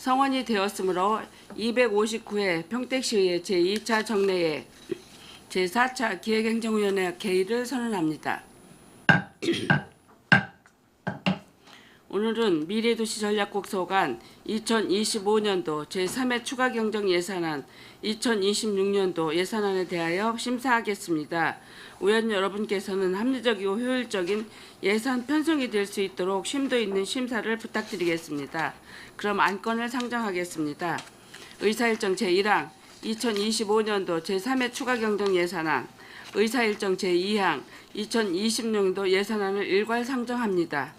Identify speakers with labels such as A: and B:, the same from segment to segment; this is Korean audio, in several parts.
A: 성원이 되었으므로 259회 평택시의회 제2차 정례에 제4차 기획행정위원회 개의를 선언합니다. 오늘은 미래도시 전략국 소관 2025년도 제3회 추가경정예산안 2026년도 예산안에 대하여 심사하겠습니다. 의원 여러분께서는 합리적이고 효율적인 예산 편성이 될 수 있도록 심도 있는 심사를 부탁드리겠습니다. 그럼 안건을 상정하겠습니다. 의사일정 제1항 2025년도 제3회 추가경정예산안, 의사일정 제2항 2026년도 예산안을 일괄 상정합니다.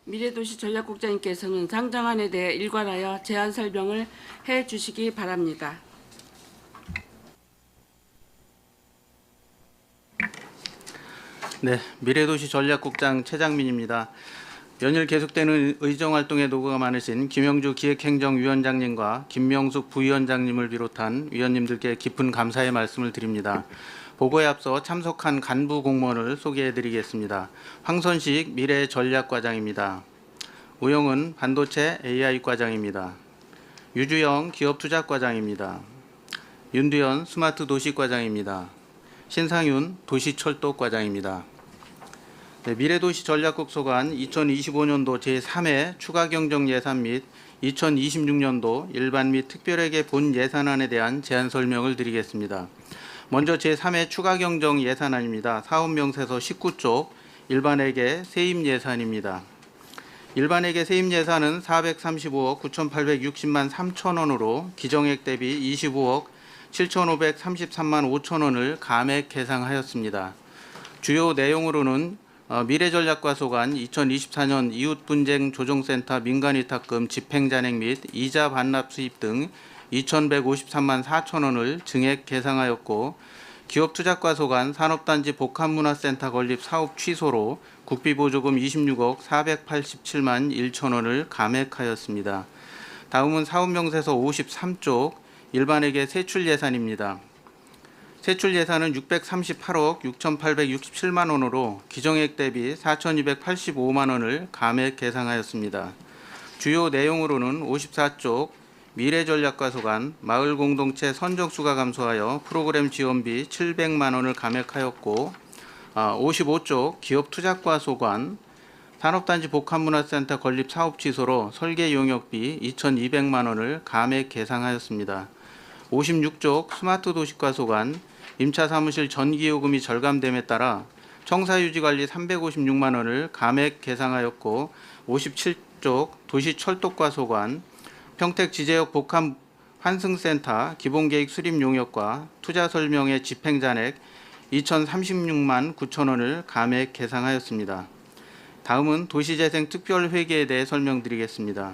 A: 미래도시 전략국장님께서는 상정안에 대해 일괄하여 제안 설명을 해 주시기 바랍니다.
B: 네, 미래도시 전략국장 최장민입니다. 연일 계속되는 의정활동에 노고가 많으신 김영주 기획행정위원장님과 김명숙 부위원장님을 비롯한 위원님들께 깊은 감사의 말씀을 드립니다. 보고에 앞서 참석한 간부 공무원을 소개해드리겠습니다. 황선식 미래전략과장입니다. 우영은 반도체 AI과장입니다. 유주영 기업투자과장입니다. 윤두현 스마트도시과장입니다. 신상윤 도시철도과장입니다. 네, 미래도시 전략국 소관 2025년도 제3회 추가경정예산 및 2026년도 일반 및 특별회계 본 예산안에 대한 제안 설명을 드리겠습니다. 먼저 제3회 추가경정 예산안입니다. 사업명세서 19쪽 일반회계 세입 예산입니다. 일반회계 세입 예산은 435억 9,860만 3천 원으로 기정액 대비 25억 7,533만 5천 원을 감액 계상하였습니다. 주요 내용으로는 미래전략과 소관 2024년 이웃분쟁조정센터 민간위탁금 집행잔액 및 이자 반납 수입 등 2,153만 4천 원을 증액 계상하였고, 기업투자과 소관 산업단지 복합문화센터 건립 사업 취소로 국비보조금 26억 487만 1천 원을 감액하였습니다. 다음은 사업명세서 53쪽 일반회계 세출 예산입니다. 세출 예산은 638억 6,867만 원으로 기정액 대비 4,285만 원을 감액 계상하였습니다. 주요 내용으로는 54쪽 미래전략과 소관 마을공동체 선정수가 감소하여 프로그램 지원비 700만 원을 감액하였고, 55쪽 기업투자과 소관 산업단지 복합문화센터 건립 사업 취소로 설계 용역비 2,200만 원을 감액 계상하였습니다. 56쪽 스마트도시과 소관 임차 사무실 전기요금이 절감됨에 따라 청사유지관리 356만 원을 감액 계상하였고, 57쪽 도시철도과 소관 평택지제역 복합 환승센터 기본계획 수립 용역과 투자 설명회 집행잔액 2,036만 9천 원을 감액 계상하였습니다. 다음은 도시재생 특별회계에 대해 설명드리겠습니다.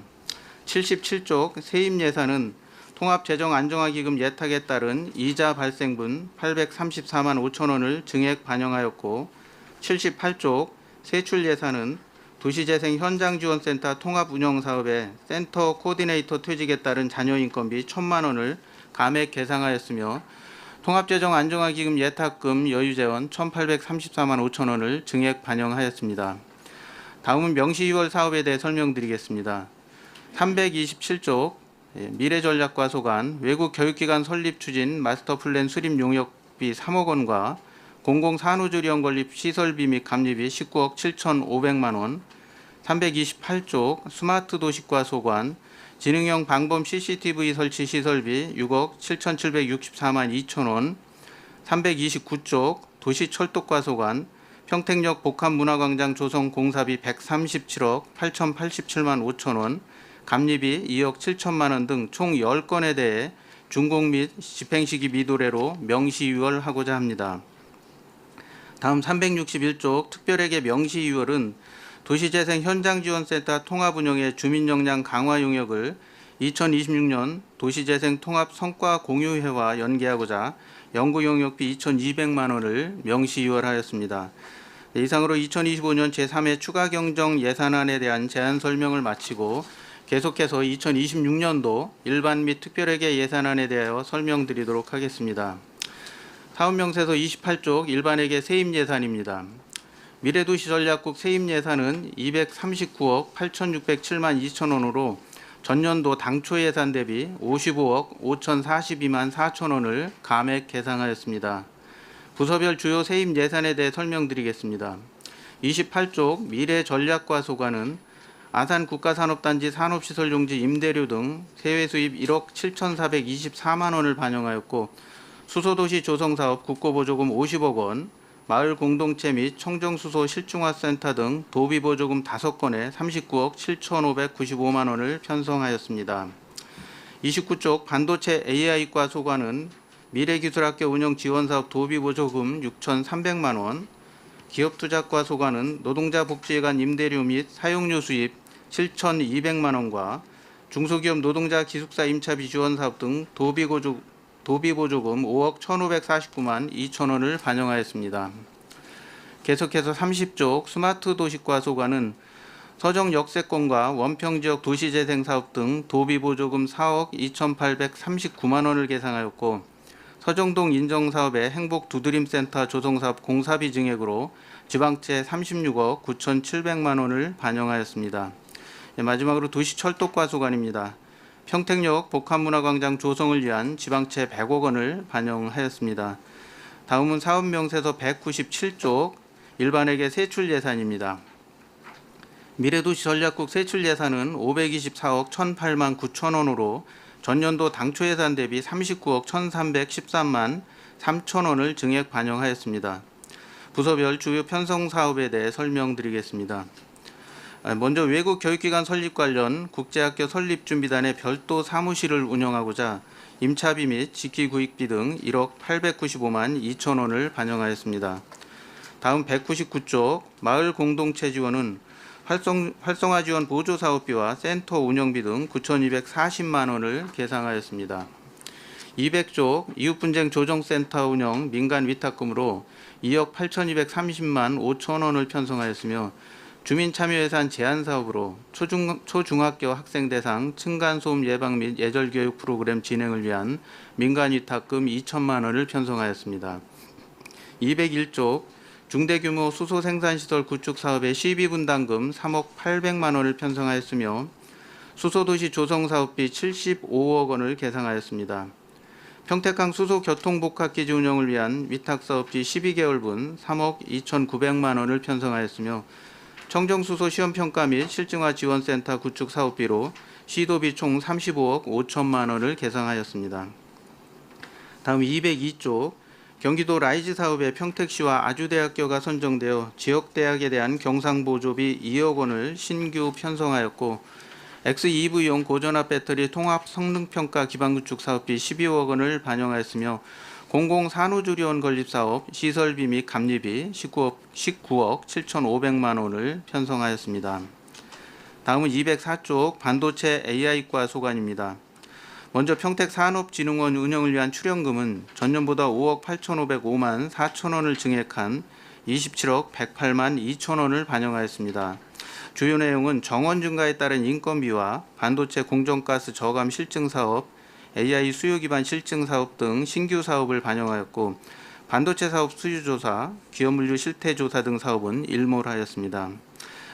B: 77쪽 세입 예산은 통합재정 안정화기금 예탁에 따른 이자 발생분 834만 5천 원을 증액 반영하였고, 78쪽 세출 예산은 도시재생 현장지원센터 통합운영사업의 센터 코디네이터 퇴직에 따른 자녀인건비 1,000만 원을 감액 계상하였으며, 통합재정 안정화기금 예탁금 여유재원 1,834만 5천 원을 증액 반영하였습니다. 다음은 명시유월 사업에 대해 설명드리겠습니다. 327쪽 미래전략과 소관 외국 교육기관 설립 추진 마스터플랜 수립 용역비 3억 원과 공공산후조리원 건립 시설비 및 감리비 19억 7,500만 원, 328쪽 스마트도시과 소관 지능형 방범 CCTV 설치 시설비 6억 7,764만 2천 원, 329쪽 도시철도과 소관 평택역 복합문화광장 조성 공사비 137억 8,087만 5천 원, 감리비 2억 7천만 원 등 총 10건에 대해 준공 및 집행시기 미도래로 명시유월하고자 합니다. 다음 361쪽 특별회계 명시유월은 도시재생 현장지원센터 통합운영의 주민역량 강화 용역을 2026년 도시재생 통합 성과 공유회와 연계하고자 연구용역비 2,200만 원을 명시유월하였습니다. 이상으로 2025년 제3회 추가경정 예산안에 대한 제안 설명을 마치고 계속해서 2026년도 일반 및 특별회계 예산안에 대하여 설명드리도록 하겠습니다. 사업명세서 28쪽 일반회계 세입 예산입니다. 미래도시 전략국 세입 예산은 239억 8,607만 2천 원으로 전년도 당초 예산 대비 55억 5,042만 4천 원을 감액 계상하였습니다. 부서별 주요 세입 예산에 대해 설명드리겠습니다. 28쪽 미래전략과소관은 아산 국가산업단지 산업시설용지 임대료 등 세외 수입 1억 7,424만 원을 반영하였고, 수소도시 조성사업 국고보조금 50억 원, 마을 공동체 및 청정수소 실중화센터 등 도비보조금 5건에 39억 7,595만 원을 편성하였습니다. 29쪽 반도체 AI과 소관은 미래기술학교 운영 지원사업 도비보조금 6,300만 원, 기업투자과 소관은 노동자 복지회관 임대료 및 사용료 수입 7,200만 원과 중소기업 노동자 기숙사 임차비 지원사업 등 도비보조금 5억 1,549만 2천 원을 반영하였습니다. 계속해서 30쪽 스마트 도시과 소관은 서정 역세권과 원평지역 도시재생사업 등 도비보조금 4억 2,839만 원을 계상하였고, 서정동 인정사업의 행복두드림센터 조성사업 공사비 증액으로 지방채 36억 9,700만 원을 반영하였습니다. 마지막으로 도시철도과 소관입니다. 평택역 복합문화광장 조성을 위한 지방채 100억 원을 반영하였습니다. 다음은 사업명세서 197쪽 일반회계 세출 예산입니다. 미래도시 전략국 세출 예산은 524억 1,008만 9천 원으로 전년도 당초 예산 대비 39억 1,313만 3천 원을 증액 반영하였습니다. 부서별 주요 편성 사업에 대해 설명드리겠습니다. 먼저 외국 교육기관 설립 관련 국제학교 설립준비단의 별도 사무실을 운영하고자 임차비 및 직기구입비 등 1억 895만 2천 원을 반영하였습니다. 다음 199쪽 마을 공동체 지원은 활성화 지원 보조 사업비와 센터 운영비 등 9,240만 원을 계상하였습니다. 200쪽 이웃분쟁 조정센터 운영 민간 위탁금으로 2억 8,230만 5천 원을 편성하였으며, 주민참여예산 제한사업으로 초중학교 학생 대상 층간소음 예방 및 예절교육 프로그램 진행을 위한 민간 위탁금 2천만 원을 편성하였습니다. 201쪽 중대규모 수소 생산시설 구축 사업의 시비분담금 3억 800만 원을 편성하였으며, 수소도시 조성사업비 75억 원을 계상하였습니다. 평택항 수소교통복합기지 운영을 위한 위탁사업비 12개월분 3억 2,900만 원을 편성하였으며, 청정수소 시험평가 및 실증화 지원센터 구축 사업비로 시도비 총 35억 5천만 원을 계상하였습니다. 다음 202쪽 경기도 라이즈 사업에 평택시와 아주대학교가 선정되어 지역대학에 대한 경상보조비 2억 원을 신규 편성하였고, XEV용 고전압 배터리 통합 성능평가 기반구축 사업비 12억 원을 반영하였으며, 공공산후조리원 건립사업 시설비 및 감리비 19억 7,500만 원을 편성하였습니다. 다음은 204쪽 반도체 AI과 소관입니다. 먼저 평택산업진흥원 운영을 위한 출연금은 전년보다 5억 8,505만 4천 원을 증액한 27억 108만 2천 원을 반영하였습니다. 주요 내용은 정원 증가에 따른 인건비와 반도체 공정가스 저감 실증사업, AI 수요 기반 실증사업 등 신규 사업을 반영하였고, 반도체 사업 수요조사, 기업물류 실태조사 등 사업은 일몰하였습니다.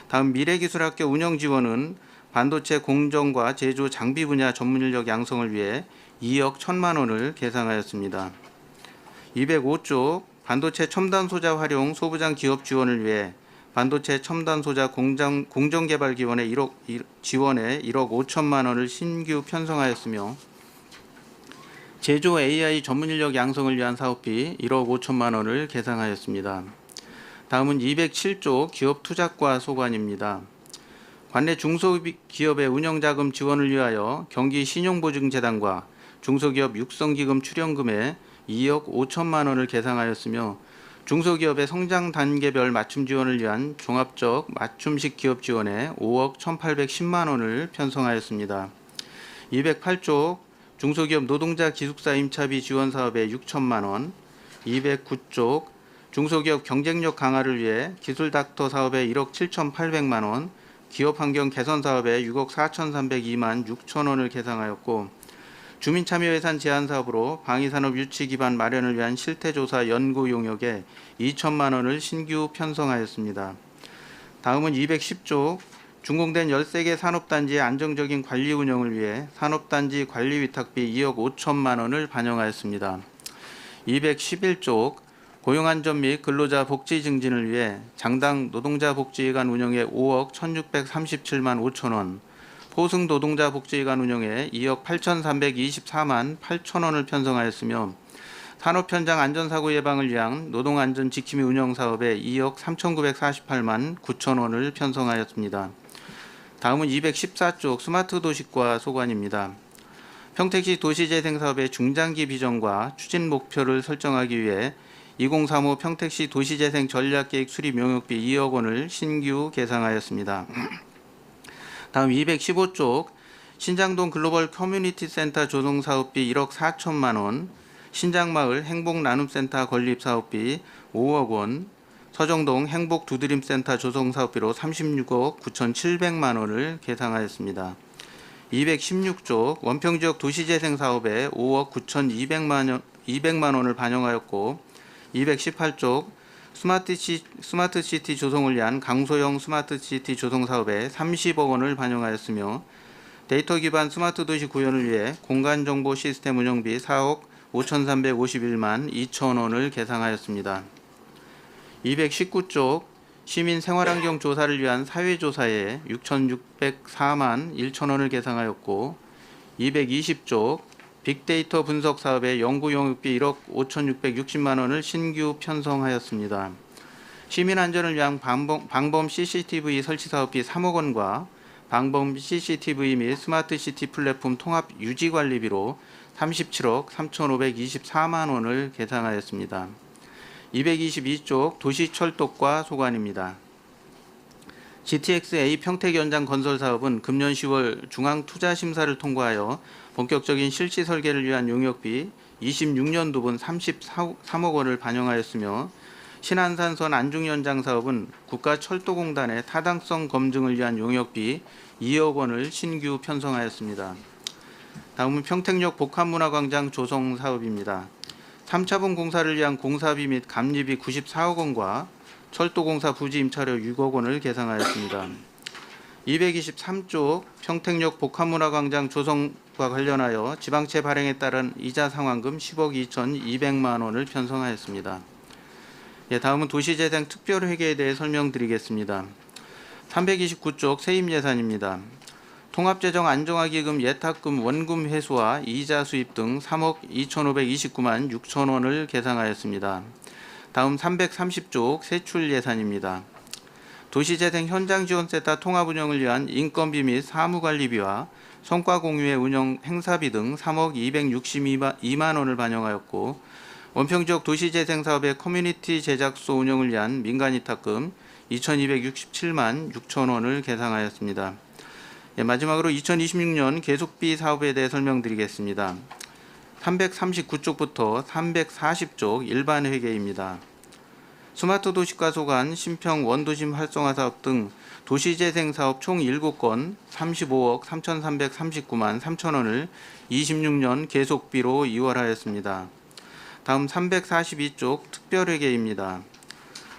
B: 다음 미래기술학교 운영지원은 반도체 공정과 제조 장비 분야 전문인력 양성을 위해 2억 1천만 원을 계상하였습니다. 205쪽 반도체 첨단 소자 활용 소부장 기업 지원을 위해 반도체 첨단 소자 공정개발 지원에 1억 5천만 원을 신규 편성하였으며, 제조 AI 전문인력 양성을 위한 사업비 1억 5천만 원을 계상하였습니다. 다음은 207조 기업투자과 소관입니다. 관내 중소기업의 운영자금 지원을 위하여 경기신용보증재단과 중소기업 육성기금 출연금에 2억 5천만 원을 계상하였으며, 중소기업의 성장 단계별 맞춤 지원을 위한 종합적 맞춤식 기업 지원에 5억 1,810만 원을 편성하였습니다. 208조 중소기업 노동자 기숙사 임차비 지원 사업에 6천만 원, 209쪽 중소기업 경쟁력 강화를 위해 기술닥터 사업에 1억 7,800만 원, 기업 환경 개선 사업에 6억 4,302만 6천 원을 계상하였고, 주민참여예산 제한 사업으로 방위산업 유치 기반 마련을 위한 실태조사 연구 용역에 2천만 원을 신규 편성하였습니다. 다음은 210조 준공된 13개 산업단지의 안정적인 관리 운영을 위해 산업단지 관리위탁비 2억 5천만 원을 반영하였습니다. 211조 고용안전 및 근로자 복지 증진을 위해 장당 노동자 복지회관 운영에 5억 1637만 5천 원, 포승 노동자 복지회관 운영에 2억 8324만 8천 원을 편성하였으며 산업 현장 안전사고 예방을 위한 노동안전 지킴이 운영 사업에 2억 3,948만 9천 원을 편성하였습니다. 다음은 214쪽 스마트 도시과 소관입니다. 평택시 도시재생 사업의 중장기 비전과 추진 목표를 설정하기 위해 2035 평택시 도시재생 전략계획 수립 용역비 2억 원을 신규 계상하였습니다. 다음 215쪽 신장동 글로벌 커뮤니티 센터 조성 사업비 1억 4천만 원, 신장마을 행복 나눔센터 건립 사업비 5억 원, 서정동 행복 두드림센터 조성 사업비로 36억 9,700만 원을 계상하였습니다. 216쪽 원평지역 도시재생 사업에 5억 9,200만 원을 반영하였고 218쪽 스마트시티 조성을 위한 강소형 스마트시티 조성 사업에 30억 원을 반영하였으며 데이터 기반 스마트 도시 구현을 위해 공간정보 시스템 운영비 4억 5,351만 2천 원을 계상하였습니다. 219쪽 시민 생활환경 조사를 위한 사회조사에 6,604만 1천 원을 계상하였고 220쪽 빅데이터 분석 사업의 연구 용역비 1억 5,660만 원을 신규 편성하였습니다. 시민 안전을 위한 방범 CCTV 설치 사업비 3억 원과 방범 CCTV 및 스마트시티 플랫폼 통합 유지 관리비로 37억 3,524만 원을 계상하였습니다. 222쪽 도시철도과 소관입니다. GTX-A 평택 연장 건설 사업은 금년 10월 중앙투자심사를 통과하여 본격적인 실시 설계를 위한 용역비 26년도분 33억 원을 반영하였으며 신안산선 안중연장 사업은 국가철도공단의 타당성 검증을 위한 용역비 2억 원을 신규 편성하였습니다. 다음은 평택역 복합문화광장 조성 사업입니다. 3차분 공사를 위한 공사비 및 감리비 94억 원과 철도공사 부지 임차료 6억 원을 계상하였습니다. 223쪽 평택역 복합문화광장 조성과 관련하여 지방채 발행에 따른 이자 상환금 10억 2,200만 원을 편성하였습니다. 다음은 도시재생 특별회계에 대해 설명드리겠습니다. 329쪽 세입예산입니다. 통합재정 안정화기금 예탁금 원금 회수와 이자 수입 등 3억 2,529만 6천 원을 계상하였습니다. 다음 330쪽 세출 예산입니다. 도시재생 현장지원센터 통합운영을 위한 인건비 및 사무관리비와 성과공유회 운영 행사비 등 3억 262만 원을 반영하였고 원평지역 도시재생 사업의 커뮤니티 제작소 운영을 위한 민간이탁금 2,267만 6천 원을 계상하였습니다. 마지막으로 2026년 계속비 사업에 대해 설명드리겠습니다. 339쪽부터 340쪽 일반 회계입니다. 스마트 도시과 소관 신평 원도심 활성화 사업 등 도시재생 사업 총 7건 35억 3,339만 3천 원을 26년 계속비로 이월하였습니다. 다음 342쪽 특별회계입니다.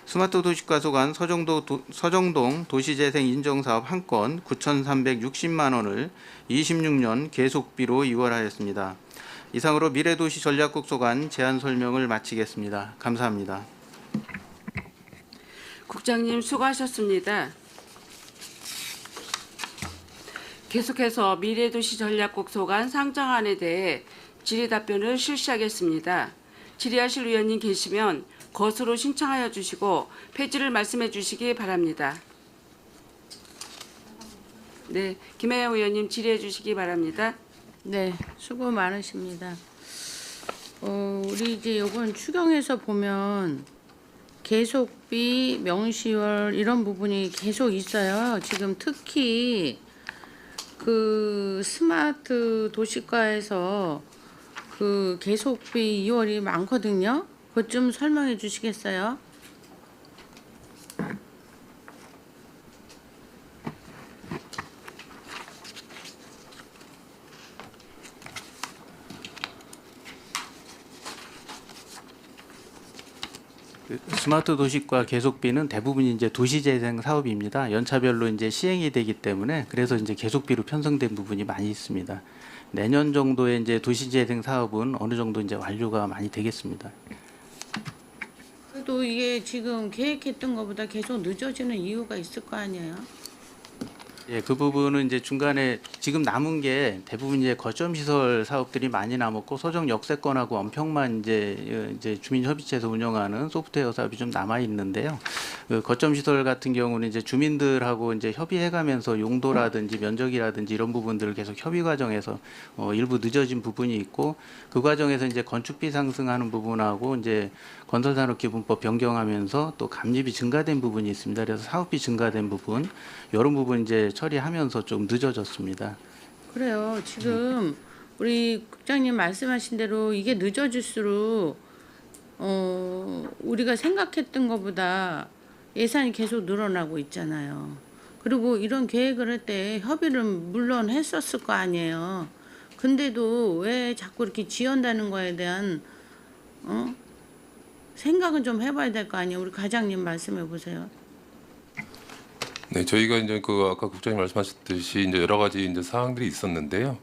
B: 스마트 도시과 소관 서정동 도시재생 인정사업 1건 9,360만 원을 26년 계속비로 이월하였습니다. 이상으로 미래도시 전략국 소관 제안 설명을 마치겠습니다. 감사합니다.
A: 국장님 수고하셨습니다. 계속해서 미래도시 전략국 소관 상정안에 대해 질의 답변을 실시하겠습니다. 질의하실 위원님 계시면 것으로 신청하여 주시고 폐지를 말씀해 주시기 바랍니다. 네, 김혜영 의원님 질의해 주시기 바랍니다.
C: 네, 수고 많으십니다. 우리 이제 요건 추경에서 보면 계속비, 명시월 이런 부분이 계속 있어요. 지금 특히 그 스마트 도시과에서 그 계속비 2월이 많거든요. 그것 좀 설명해 주시겠어요?
B: 그 스마트 도시과 계속비는 대부분 이제 도시재생 사업입니다. 연차별로 이제 시행이 되기 때문에 그래서 이제 계속비로 편성된 부분이 많이 있습니다. 내년 정도에 이제 도시재생 사업은 어느 정도 이제 완료가 많이 되겠습니다.
C: 그래도 이게 지금 계획했던 것보다 계속 늦어지는 이유가 있을 거 아니에요?
B: 예, 그 부분은 이제 중간에 지금 남은 게 대부분 이제 거점 시설 사업들이 많이 남았고 소정 역세권하고 언평만 이제 주민협의체에서 운영하는 소프트웨어 사업이 좀 남아 있는데요. 그 거점 시설 같은 경우는 이제 주민들하고 이제 협의해가면서 용도라든지 면적이라든지 이런 부분들을 계속 협의 과정에서 일부 늦어진 부분이 있고 그 과정에서 이제 건축비 상승하는 부분하고 이제 건설산업기본법 변경하면서 또 감립이 증가된 부분이 있습니다. 그래서 사업비 증가된 부분 이런 부분 이제 처리하면서 좀 늦어졌습니다.
C: 그래요. 지금 우리 국장님 말씀하신 대로 이게 늦어질수록 우리가 생각했던 것보다 예산이 계속 늘어나고 있잖아요. 그리고 이런 계획을 할 때 협의를 물론 했었을 거 아니에요. 근데도 왜 자꾸 이렇게 지연다는 거에 대한 생각은 좀 해봐야 될 거 아니에요. 우리 과장님 말씀해 보세요.
D: 네, 저희가 이제 그 아까 국장님 말씀하셨듯이 이제 여러 가지 이제 사항들이 있었는데요.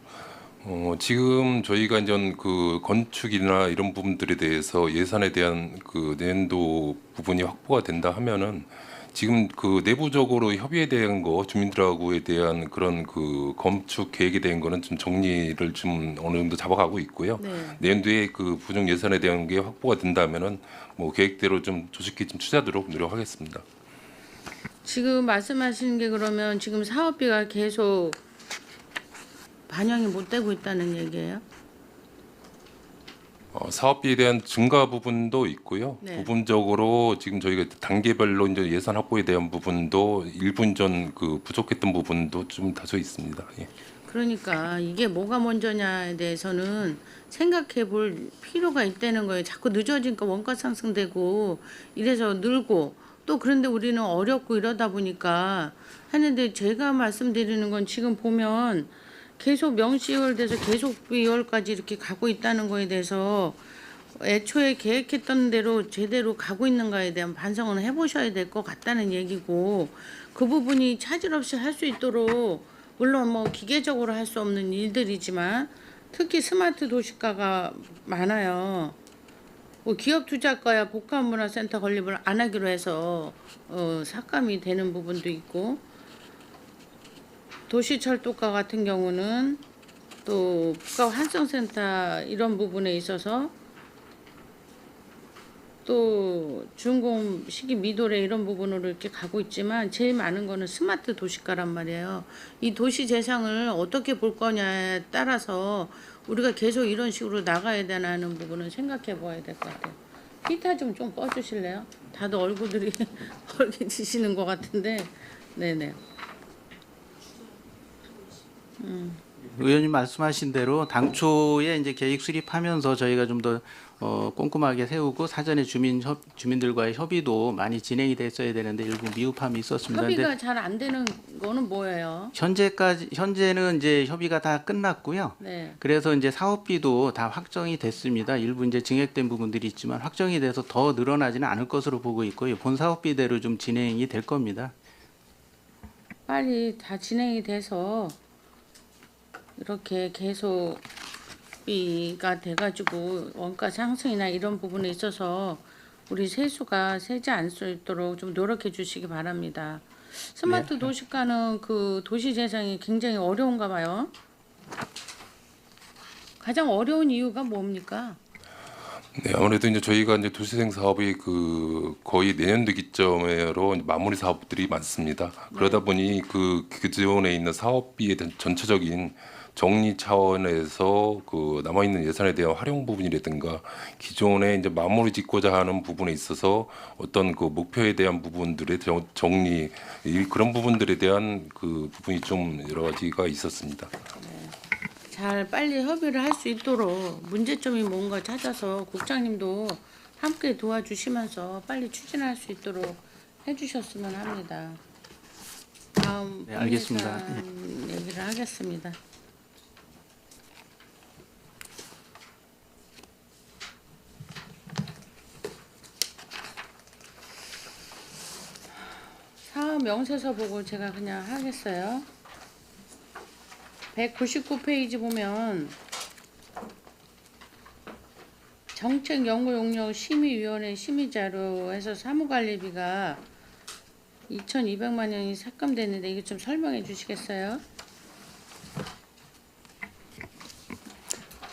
D: 지금 저희가 이제 그 건축이나 이런 부분들에 대해서 예산에 대한 그 내년도 부분이 확보가 된다 하면은 지금 그 내부적으로 협의에 대한 거 주민들하고에 대한 그런 그 건축 계획에 대한 거는 좀 정리를 좀 어느 정도 잡아가고 있고요.
C: 네.
D: 내년도에 그 부정 예산에 대한 게 확보가 된다면은 뭐 계획대로 좀 조직히 좀 투자하도록 노력하겠습니다.
C: 지금 말씀하시는 게 그러면 지금 사업비가 계속 반영이 못 되고 있다는 얘기예요?
D: 사업비에 대한 증가 부분도 있고요.
C: 네.
D: 부분적으로 지금 저희가 단계별로 이제 예산 확보에 대한 부분도 일부 전 그 부족했던 부분도 좀 다소 있습니다. 예.
C: 그러니까 이게 뭐가 먼저냐에 대해서는 생각해 볼 필요가 있다는 거예요. 자꾸 늦어지니까 원가 상승되고 이래서 늘고 또 그런데 우리는 어렵고 이러다 보니까 하는데 제가 말씀드리는 건 지금 보면 계속 명시월 돼서 계속 비월까지 이렇게 가고 있다는 거에 대해서 애초에 계획했던 대로 제대로 가고 있는가에 대한 반성을 해보셔야 될 것 같다는 얘기고 그 부분이 차질 없이 할 수 있도록 물론 뭐 기계적으로 할 수 없는 일들이지만 특히 스마트 도시가가 많아요. 뭐 기업 투자가야 복합문화센터 건립을 안 하기로 해서 삭감이 되는 부분도 있고 도시철도가 같은 경우는 또 복합환승센터 이런 부분에 있어서 또 준공 시기 미도래 이런 부분으로 이렇게 가고 있지만 제일 많은 거는 스마트 도시가란 말이에요. 이 도시 재상을 어떻게 볼 거냐에 따라서 우리가 계속 이런 식으로 나가야 되나는 부분은 생각해 봐야 될 것 같아요. 기타 좀 꺼주실래요? 다들 얼굴들이 벌개지시는 것 같은데. 네네.
B: 의원님 말씀하신 대로 당초에 이제 계획 수립하면서 저희가 좀 더 꼼꼼하게 세우고 사전에 주민들과의 협의도 많이 진행이 됐어야 되는데 일부 미흡함이 있었습니다. 근데
C: 협의가 잘 안 되는 거는 뭐예요?
B: 현재는 이제 협의가 다 끝났고요.
C: 네.
B: 그래서 이제 사업비도 다 확정이 됐습니다. 일부 이제 증액된 부분들이 있지만 확정이 돼서 더 늘어나지는 않을 것으로 보고 있고요. 본 사업비대로 좀 진행이 될 겁니다.
C: 빨리 다 진행이 돼서 이렇게 계속 비가 돼가지고 원가 상승이나 이런 부분에 있어서 우리 세수가 세지 않을 수 있도록 좀 노력해 주시기 바랍니다. 스마트 도시가는 그 도시 재생이 굉장히 어려운가 봐요. 가장 어려운 이유가 뭡니까?
D: 네, 아무래도 이제 저희가 이제 도시재생 사업이 그 거의 내년도 기점으로 마무리 사업들이 많습니다. 그러다 보니 그 기존에 있는 사업비에 대한 전체적인 정리 차원에서 그 남아 있는 예산에 대한 활용 부분이라든가 기존에 이제 마무리 짓고자 하는 부분에 있어서 어떤 그 목표에 대한 부분들의 정리 그런 부분들에 대한 그 부분이 좀 여러 가지가 있었습니다.
C: 잘 빨리 협의를 할 수 있도록 문제점이 뭔가 찾아서 국장님도 함께 도와주시면서 빨리 추진할 수 있도록 해주셨으면 합니다. 다음
B: 네, 알겠습니다.
C: 법률사안 얘기를 하겠습니다. 명세서 보고 제가 그냥 하겠어요. 199페이지 보면 정책연구용역 심의위원회 심의자료에서 사무관리비가 2,200만 원이 삭감됐는데 이거 좀 설명해 주시겠어요?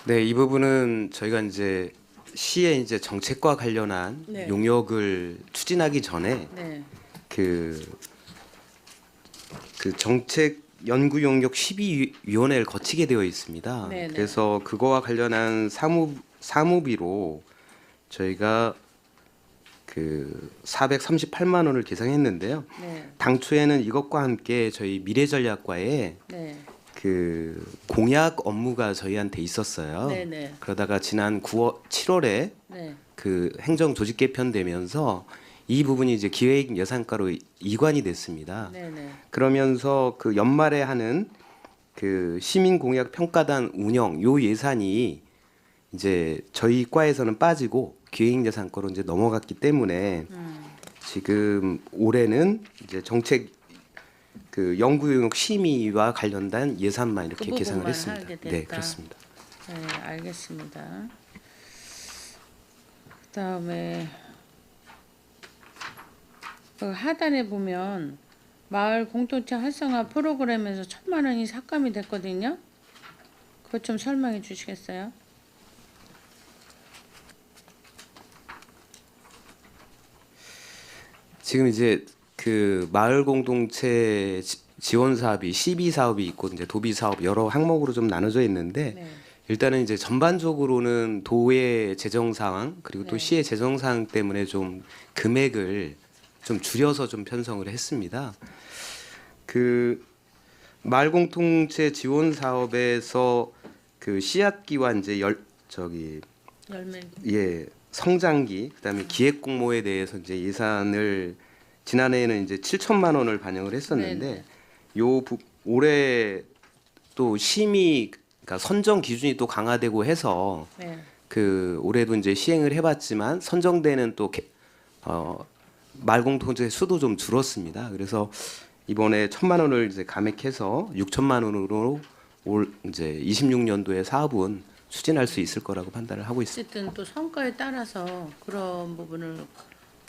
E: 네, 이 부분은 저희가 이제 시의 이제 정책과 관련한
C: 네.
E: 용역을 추진하기 전에
C: 네.
E: 그 정책 연구 용역 심의위원회를 거치게 되어 있습니다.
C: 네, 네.
E: 그래서 그거와 관련한 사무비로 저희가 그 438만 원을 계상했는데요.
C: 네.
E: 당초에는 이것과 함께 저희 미래전략과에
C: 네.
E: 그 공약 업무가 저희한테 있었어요.
C: 네, 네.
E: 그러다가 지난 7월에
C: 네.
E: 그 행정 조직 개편되면서 이 부분이 이제 기획 예산과로 이관이 됐습니다.
C: 네, 네.
E: 그러면서 그 연말에 하는 그 시민 공약 평가단 운영 요 예산이 이제 저희 과에서는 빠지고 기획 예산과로 이제 넘어갔기 때문에 지금 올해는 이제 정책 그 연구 용역 심의와 관련된 예산만 이렇게
C: 그
E: 계산을
C: 부분만
E: 했습니다.
C: 하게 됐다.
E: 네, 그렇습니다.
C: 네, 알겠습니다. 그다음에 그 하단에 보면 마을 공동체 활성화 프로그램에서 1,000만 원이 삭감이 됐거든요. 그것 좀 설명해 주시겠어요?
E: 지금 이제 그 마을 공동체 지원 사업이 시비 사업이 있고 이제 도비 사업 여러 항목으로 좀 나눠져 있는데
C: 네.
E: 일단은 이제 전반적으로는 도의 재정 상황 그리고 또
C: 네.
E: 시의 재정 상황 때문에 좀 금액을 좀 줄여서 좀 편성을 했습니다. 그 마을 공동체 지원 사업에서 그 씨앗기와 이제
C: 열매.
E: 예 성장기 그다음에 기획 공모에 대해서 이제 예산을 지난해에는 이제 7천만 원을 반영을 했었는데
C: 네네.
E: 올해 또 심의 그러니까 선정 기준이 또 강화되고 해서
C: 네.
E: 그 올해도 이제 시행을 해봤지만 선정되는 또 마을 공동체 수도 좀 줄었습니다. 그래서 이번에 1,000만 원을 이제 감액해서 6천만 원으로 올 이제 26년도에 사업은 추진할 수 있을 거라고 판단을 하고 있습니다.
C: 어쨌든 또 성과에 따라서 그런 부분을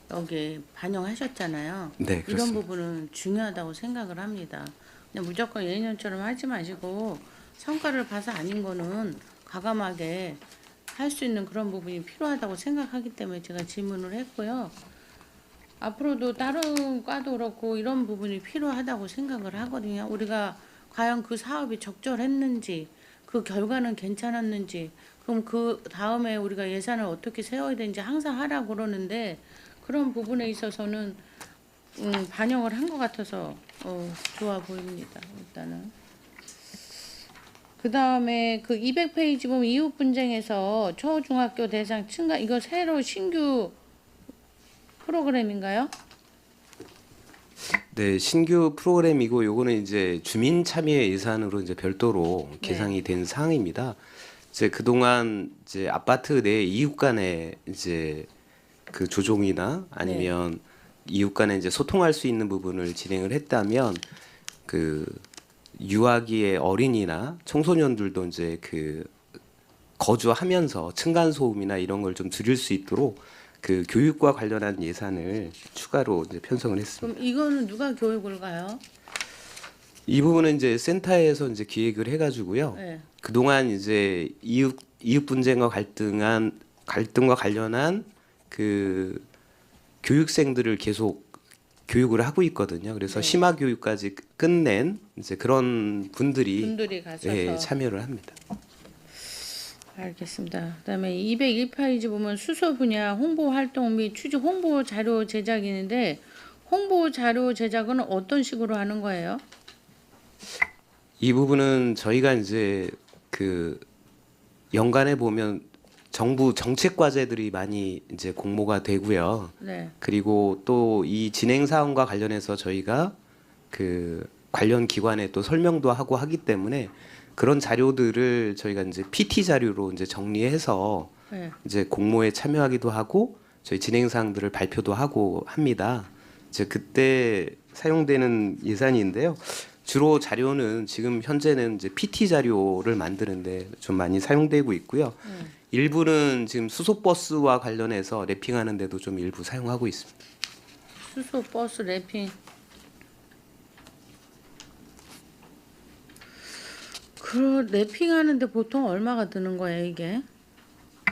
C: 여기 반영하셨잖아요.
E: 네,
C: 이런
E: 그렇습니다.
C: 부분은 중요하다고 생각을 합니다. 그냥 무조건 예년처럼 하지 마시고 성과를 봐서 아닌 거는 과감하게 할 수 있는 그런 부분이 필요하다고 생각하기 때문에 제가 질문을 했고요. 앞으로도 다른 과도 그렇고 이런 부분이 필요하다고 생각을 하거든요. 우리가 과연 그 사업이 적절했는지, 그 결과는 괜찮았는지, 그럼 그 다음에 우리가 예산을 어떻게 세워야 되는지 항상 하라고 그러는데 그런 부분에 있어서는 반영을 한 것 같아서 좋아 보입니다. 일단은. 그 다음에 그 200페이지 보면 이웃 분쟁에서 초중학교 대상 증가 이거 새로 신규 프로그램인가요?
E: 네, 신규 프로그램이고 요거는 이제 주민 참여 예산으로 이제 별도로
C: 네.
E: 계상이 된 사항입니다. 이제 그동안 이제 아파트 내 이웃 간의 이제 그 조종이나 아니면 이웃 간에 이제 소통할 수 있는 부분을 진행을 했다면 그 유아기의 어린이나 청소년들도 이제 그 거주하면서 층간 소음이나 이런 걸 좀 줄일 수 있도록 그 교육과 관련한 예산을 추가로 이제 편성을 했습니다.
C: 그럼 이거는 누가 교육을 가요?
E: 이 부분은 이제 센터에서 이제 기획을 해가지고요.
C: 네.
E: 그동안 이제 이웃 분쟁과 갈등과 관련한 그 교육생들을 계속 교육을 하고 있거든요. 그래서
C: 네.
E: 심화 교육까지 끝낸 이제 그런 분들이
C: 가셔서
E: 예, 참여를 합니다.
C: 알겠습니다. 그다음에 201페이지 보면 수소 분야 홍보 활동 및 취재 홍보 자료 제작인데 홍보 자료 제작은 어떤 식으로 하는 거예요?
E: 이 부분은 저희가 이제 그 연간에 보면 정부 정책 과제들이 많이 이제 공모가 되고요.
C: 네.
E: 그리고 또 이 진행 사항과 관련해서 저희가 그 관련 기관에 또 설명도 하고 하기 때문에 그런 자료들을 저희가 이제 PT 자료로 이제 정리해서
C: 네.
E: 이제 공모에 참여하기도 하고 저희 진행 사항들을 발표도 하고 합니다. 이제 그때 사용되는 예산인데요. 주로 자료는 지금 현재는 이제 PT 자료를 만드는데 좀 많이 사용되고 있고요. 일부는 지금 수소 버스와 관련해서 랩핑하는 데도 좀 일부 사용하고 있습니다.
C: 수소 버스 랩핑. 그 랩핑하는데 보통 얼마가 드는 거예요 이게?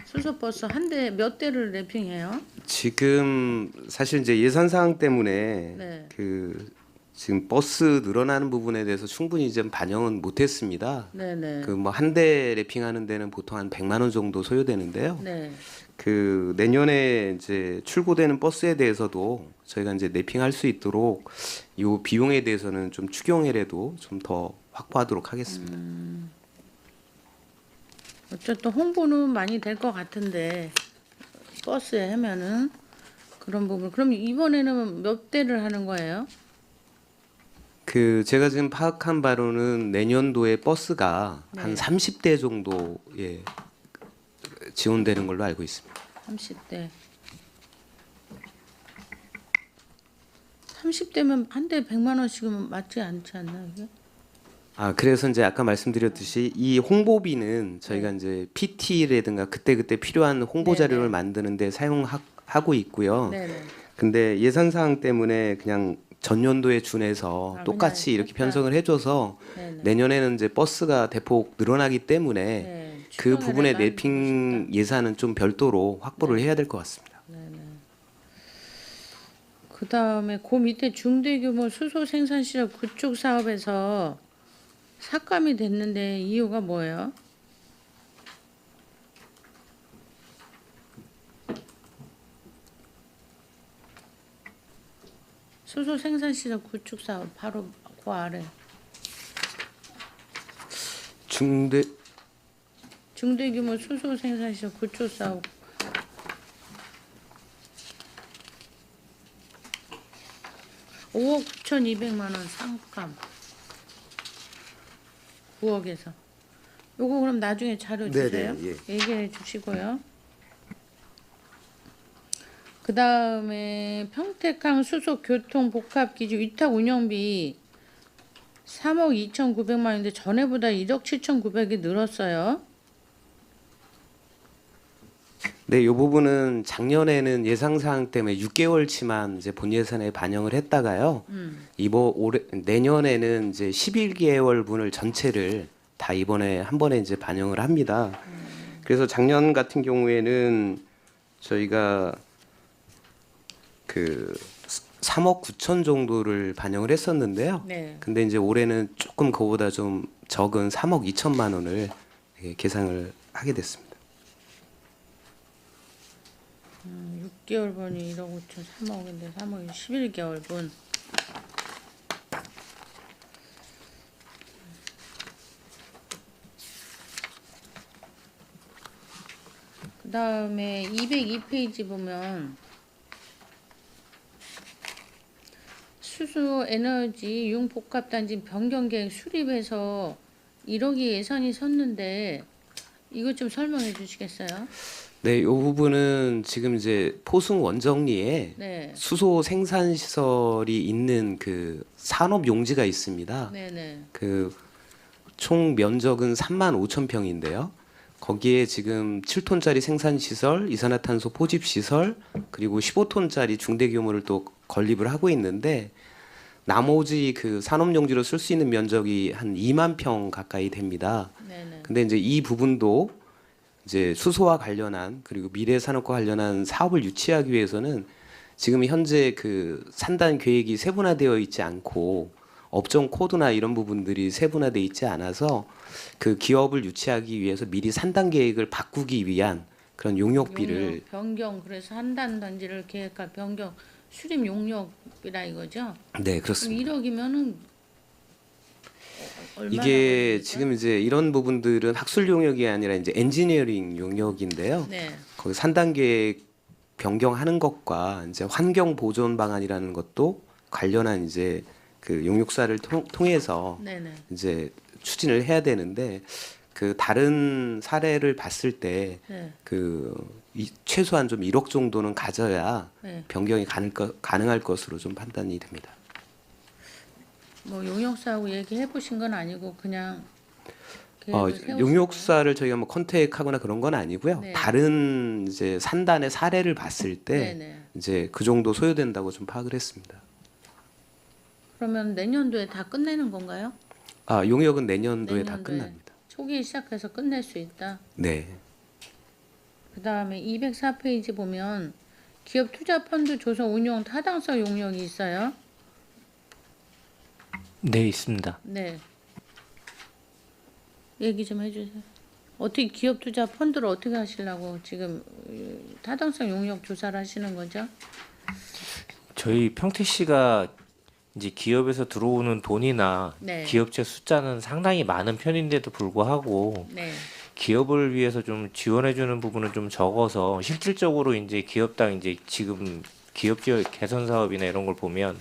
C: 수소 버스 한 대 몇 대를 랩핑해요?
E: 지금 사실 이제 예산 사항 때문에
C: 네.
E: 그 지금 버스 늘어나는 부분에 대해서 충분히 좀 반영은 못했습니다.
C: 네네.
E: 그 뭐 한 대 랩핑하는 데는 보통 한 100만 원 정도 소요되는데요.
C: 네.
E: 그 내년에 이제 출고되는 버스에 대해서도 저희가 이제 랩핑할 수 있도록 이 비용에 대해서는 좀 추경이라도 좀 더 확보하도록 하겠습니다.
C: 어쨌든 홍보는 많이 될 것 같은데 버스에 하면은 그런 부분. 그럼 이번에는 몇 대를 하는 거예요?
E: 그 제가 지금 파악한 바로는 내년도에 버스가
C: 네.
E: 한 30대 정도 예, 지원되는 걸로 알고 있습니다.
C: 30대. 30대면 한 대 100만 원씩은 맞지 않지 않나 이게?
E: 아 그래서 이제 아까 말씀드렸듯이 이 홍보비는 저희가 이제 PT라든가 그때그때 필요한 홍보 자료를
C: 네네.
E: 만드는데 사용하고 있고요.
C: 네네.
E: 근데 예산 사항 때문에 그냥 전년도에 준해서
C: 아,
E: 똑같이
C: 그냥
E: 이렇게
C: 일단-
E: 편성을 해줘서
C: 네네.
E: 내년에는 이제 버스가 대폭 늘어나기 때문에
C: 네.
E: 그 부분의
C: 추경이라도 안
E: 랩핑
C: 주고
E: 예산은 좀 별도로 확보를 해야 될 것 같습니다.
C: 싶다. 네네. 그 다음에 그 밑에 중대규모 수소 생산 시설 구축 사업에서 삭감이 됐는데 이유가 뭐예요? 수소 생산 시설 구축 사업 바로 그 아래 중대규모 수소 생산 시설 구축 사업 5억 9,200만 원 삭감 9억에서 요거 그럼 나중에 자료
E: 네네,
C: 주세요.
E: 예.
C: 얘기해 주시고요. 그 다음에 평택항 수소 교통 복합 기지 위탁 운영비 3억 2,900만 원인데 전에보다 1억 7,900이 늘었어요.
E: 네, 이 부분은 작년에는 예상 사항 때문에 6개월치만 이제 본 예산에 반영을 했다가요. 이번 올해 내년에는 이제 11개월 분을 전체를 다 이번에 한 번에 이제 반영을 합니다. 그래서 작년 같은 경우에는 저희가 그 3억 9천 정도를 반영을 했었는데요.
C: 네.
E: 근데 이제 올해는 조금 그보다 좀 적은 3억 2천만 원을 계산을 하게 됐습니다.
C: 6개월 분이 1억 5천 3억인데 3억이 11개월 분. 그 다음에 202페이지 보면 수소 에너지 융복합단지 변경계획 수립해서 1억이 예산이 섰는데 이것 좀 설명해 주시겠어요?
E: 네, 이 부분은 지금 이제 포승 원정리에
C: 네.
E: 수소 생산 시설이 있는 그 산업 용지가 있습니다.
C: 네네.
E: 그 총 면적은 3만 5천 평인데요. 거기에 지금 7톤짜리 생산 시설, 이산화탄소 포집 시설, 그리고 15톤짜리 중대 규모를 또 건립을 하고 있는데 나머지 그 산업 용지로 쓸 수 있는 면적이 한 2만 평 가까이 됩니다.
C: 네네.
E: 근데 이제 이 부분도 이제 수소와 관련한 그리고 미래 산업과 관련한 사업을 유치하기 위해서는 지금 현재 그 산단 계획이 세분화되어 있지 않고 업종 코드나 이런 부분들이 세분화되어 있지 않아서 그 기업을 유치하기 위해서 미리 산단 계획을 바꾸기 위한 그런 용역비를
C: 용역 변경 그래서 한단 단지를 계획할 변경 수립 용역이라 이거죠?
E: 네
C: 그럼
E: 그렇습니다.
C: 1억이면은 얼마나
E: 이게
C: 걸립니까?
E: 지금 이제 이런 부분들은 학술 용역이 아니라 이제 엔지니어링 용역인데요.
C: 네.
E: 거기 산단 계획 변경하는 것과 이제 환경 보존 방안이라는 것도 관련한 이제 그 용역사를 통해서
C: 네네.
E: 이제 추진을 해야 되는데 그 다른 사례를 봤을 때
C: 네.
E: 그 최소한 좀 1억 정도는 가져야
C: 네.
E: 변경이 가능할 것으로 좀 판단이 됩니다.
C: 뭐 용역사하고 얘기해 보신 건 아니고 그냥
E: 어,
C: 계획을 세우신
E: 용역사를 저희가 뭐 컨택하거나 그런 건 아니고요.
C: 네.
E: 다른 이제 산단의 사례를 봤을
C: 거예요?
E: 때
C: 네네.
E: 이제 그 정도 소요된다고 좀 파악을 했습니다.
C: 그러면 내년도에 다 끝내는 건가요?
E: 아, 용역은 내년도에 다
C: 내년도에.
E: 끝납니다.
C: 초기에 시작해서 끝낼 수 있다.
E: 네.
C: 그다음에 204페이지 보면 기업 투자 펀드 조성 운용 타당성 용역이 있어요.
F: 네, 있습니다.
C: 네. 얘기 좀 해주세요. 어떻게 기업 투자 펀드를 어떻게 하시려고 지금 타당성 용역 조사를 하시는 거죠?
F: 저희 평택 씨가 이제 기업에서 들어오는 돈이나
C: 네.
F: 기업체 숫자는 상당히 많은 편인데도 불구하고
C: 네.
F: 기업을 위해서 좀 지원해 주는 부분은 좀 적어서 실질적으로 이제 기업당 이제 지금 기업 지역 개선 사업이나 이런 걸 보면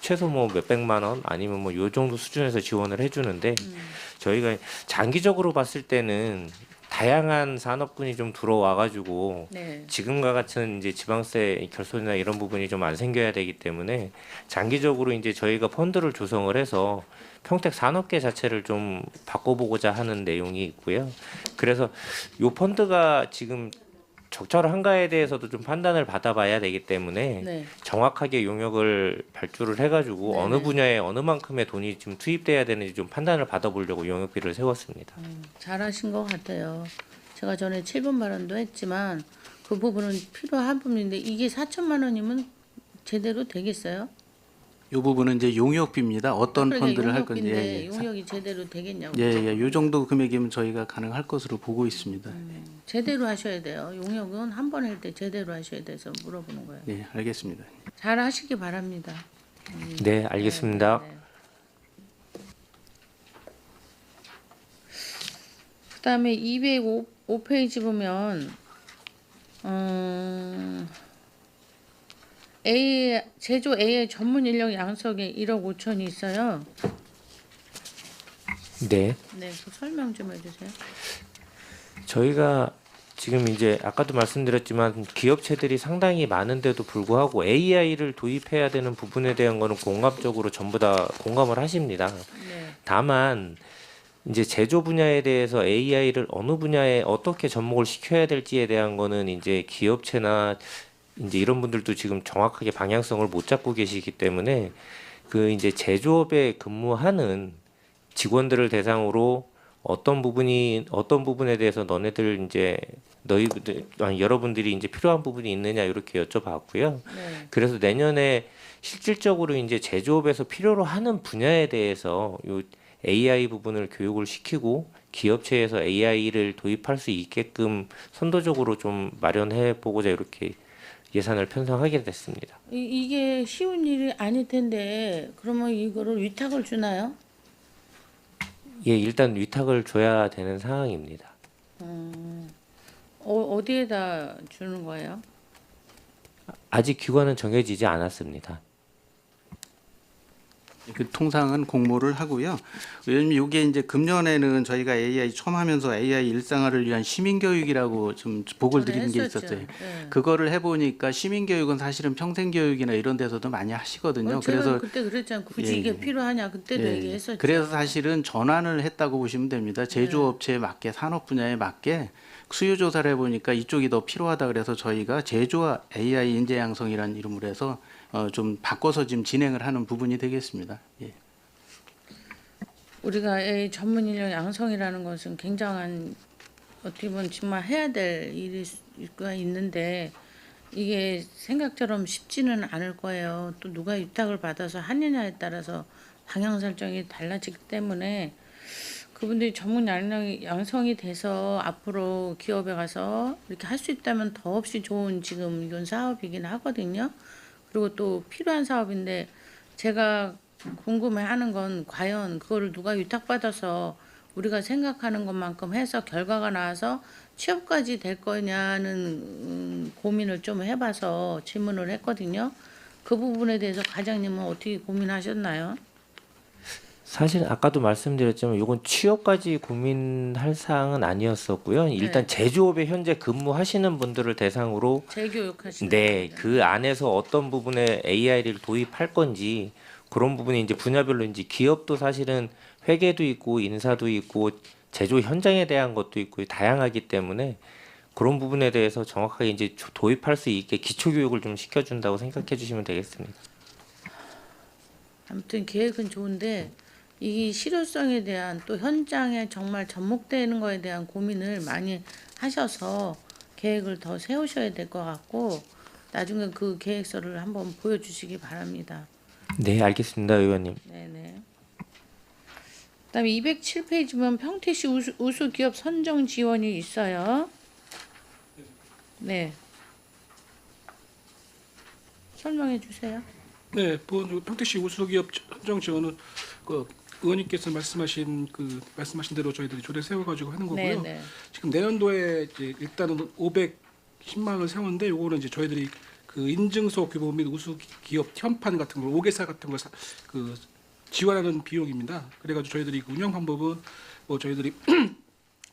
F: 최소 뭐 몇백만 원 아니면 뭐 요 정도 수준에서 지원을 해 주는데 저희가 장기적으로 봤을 때는 다양한 산업군이 좀 들어와 가지고
C: 네.
F: 지금과 같은 이제 지방세 결손이나 이런 부분이 좀 안 생겨야 되기 때문에 장기적으로 이제 저희가 펀드를 조성을 해서 평택 산업계 자체를 좀 바꿔보고자 하는 내용이 있고요. 그래서 요 펀드가 지금 적절한가에 대해서도 좀 판단을 받아봐야 되기 때문에
C: 네.
F: 정확하게 용역을 발주를 해가지고
C: 네네.
F: 어느 분야에 어느 만큼의 돈이 지금 투입돼야 되는지 좀 판단을 받아보려고 용역비를 세웠습니다.
C: 잘하신 것 같아요. 제가 전에 7분 발언도 했지만 그 부분은 필요한 부분인데 이게 4천만 원이면 제대로 되겠어요?
B: 이 부분은 이제 용역비입니다. 어떤
C: 그러니까
B: 펀드를 할 건지.
C: 용역비인데 용역이 제대로 되겠냐고.
B: 이 정도 금액이면 저희가 가능할 것으로 보고 있습니다.
C: 제대로 하셔야 돼요. 용역은 한 번 할 때 제대로 하셔야 돼서 물어보는 거예요.
B: 네, 알겠습니다.
C: 잘 하시기 바랍니다.
F: 네, 알겠습니다.
C: 네. 그다음에 205페이지 보면 제조 AI 전문 인력 양성에 1억 5천이 있어요.
F: 네.
C: 네, 그 설명 좀 해주세요.
F: 저희가 지금 이제 아까도 말씀드렸지만 기업체들이 상당히 많은데도 불구하고 AI를 도입해야 되는 부분에 대한 거는 공감적으로 전부 다 공감을 하십니다.
C: 네,
F: 다만 이제 제조 분야에 대해서 AI를 어느 분야에 어떻게 접목을 시켜야 될지에 대한 거는 이제 기업체나 이제 이런 분들도 지금 정확하게 방향성을 못 잡고 계시기 때문에 그 이제 제조업에 근무하는 직원들을 대상으로 어떤 부분에 대해서 너네들 이제 너희들 아니 여러분들이 이제 필요한 부분이 있느냐 이렇게 여쭤봤고요.
C: 네,
F: 그래서 내년에 실질적으로 이제 제조업에서 필요로 하는 분야에 대해서 요 AI 부분을 교육을 시키고 기업체에서 AI를 도입할 수 있게끔 선도적으로 좀 마련해 보고자 이렇게 예산을 편성하게 됐습니다.
C: 이게 쉬운 일이 아닐 텐데 그러면 이거를 위탁을 주나요?
F: 예, 일단 위탁을 줘야 되는 상황입니다.
C: 어디에다 주는 거예요?
F: 아직 기관은 정해지지 않았습니다.
B: 그 통상은 공모를 하고요. 왜냐면 이게 이제 금년에는 저희가 AI 처음 하면서 AI 일상화를 위한 시민 교육이라고 좀 보고를
C: 전에
B: 드린 게
C: 했었죠.
B: 있었어요.
C: 네.
B: 그거를 해보니까 시민 교육은 사실은 평생 교육이나 이런 데서도 많이 하시거든요.
C: 제가
B: 그래서
C: 그때 그랬잖아요. 굳이
B: 예,
C: 이게
B: 예.
C: 필요하냐 그때도
B: 예,
C: 얘기했었죠.
B: 그래서 사실은 전환을 했다고 보시면 됩니다. 제조업체에 맞게 산업 분야에 맞게 수요 조사를 해보니까 이쪽이 더 필요하다 그래서 저희가 제조와 AI 인재 양성이라는 이름으로 해서 좀 바꿔서 지금 진행을 하는 부분이 되겠습니다. 예.
C: 우리가 AI 전문 인력 양성이라는 것은 굉장한 어떻게 보면 정말 해야 될 일이 수가 있는데 이게 생각처럼 쉽지는 않을 거예요. 또 누가 위탁을 받아서 하느냐에 따라서 방향 설정이 달라지기 때문에 그분들이 전문 양성이 돼서 앞으로 기업에 가서 이렇게 할 수 있다면 더없이 좋은 지금 이건 사업이긴 하거든요. 그리고 또 필요한 사업인데 제가 궁금해하는 건 과연 그거를 누가 위탁받아서 우리가 생각하는 것만큼 해서 결과가 나와서 취업까지 될 거냐는 고민을 좀 해봐서 질문을 했거든요. 그 부분에 대해서 과장님은 어떻게 고민하셨나요?
F: 사실 아까도 말씀드렸지만 이건 취업까지 고민할 사항은 아니었었고요. 일단 제조업에 현재 근무하시는 분들을 대상으로
C: 재교육하시는
F: 네,
C: 겁니다.
F: 그 안에서 어떤 부분에 AI를 도입할 건지 그 그런 부분이 이제 분야별로 이제 기업도 사실은 회계도 있고 인사도 있고 제조 현장에 대한 것도 있고 다양하기 때문에 그런 부분에 대해서 정확하게 이제 도입할 수 있게 기초 교육을 좀 시켜준다고 생각해 주시면 되겠습니다.
C: 아무튼 계획은 좋은데 이 실효성에 대한 또 현장에 정말 접목되는 거에 대한 고민을 많이 하셔서 계획을 더 세우셔야 될 것 같고 나중에 그 계획서를 한번 보여주시기 바랍니다.
F: 네, 알겠습니다, 의원님.
C: 네네. 그다음에 207페이지 보면 평택시 우수 기업 선정 지원이 있어요. 네. 설명해 주세요.
G: 네, 평택시 우수기업 선정 지원은 그 의원님께서 말씀하신 대로 저희들이 조례 세워가지고 하는 거고요.
C: 네.
G: 지금 내년도에 이제 일단은 510만 원을 세웠는데 요거는 이제 저희들이 그 인증서 규모 및 우수기업 현판 같은 걸 5개사 같은 걸 지원하는 비용입니다. 그래가지고 저희들이 그 운영 방법은 뭐 저희들이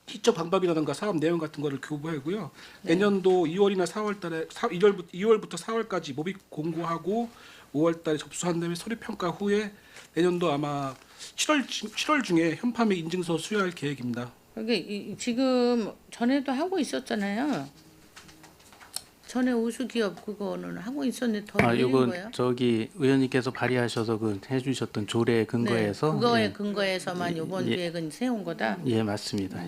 G: 시적 방법이라든가 사업 내용 같은 거를 교부하고요. 내년도 2월이나 4월달에 2월부터 4월까지 모집 공고하고 5월달에 접수한 다음에 서류 평가 후에 내년도 아마 7월 중에 현판 및 인증서 수여할 계획입니다.
C: 이게 지금 전에도 하고 있었잖아요. 전에 우수기업 그거는 하고 있었는데 더 늘린 거예요?
B: 이건 저기 의원님께서 발의하셔서 그 해주셨던 조례 근거에서
C: 네, 그거에
B: 예,
C: 근거해서만 이번 계획은 세운 거다.
B: 예 맞습니다.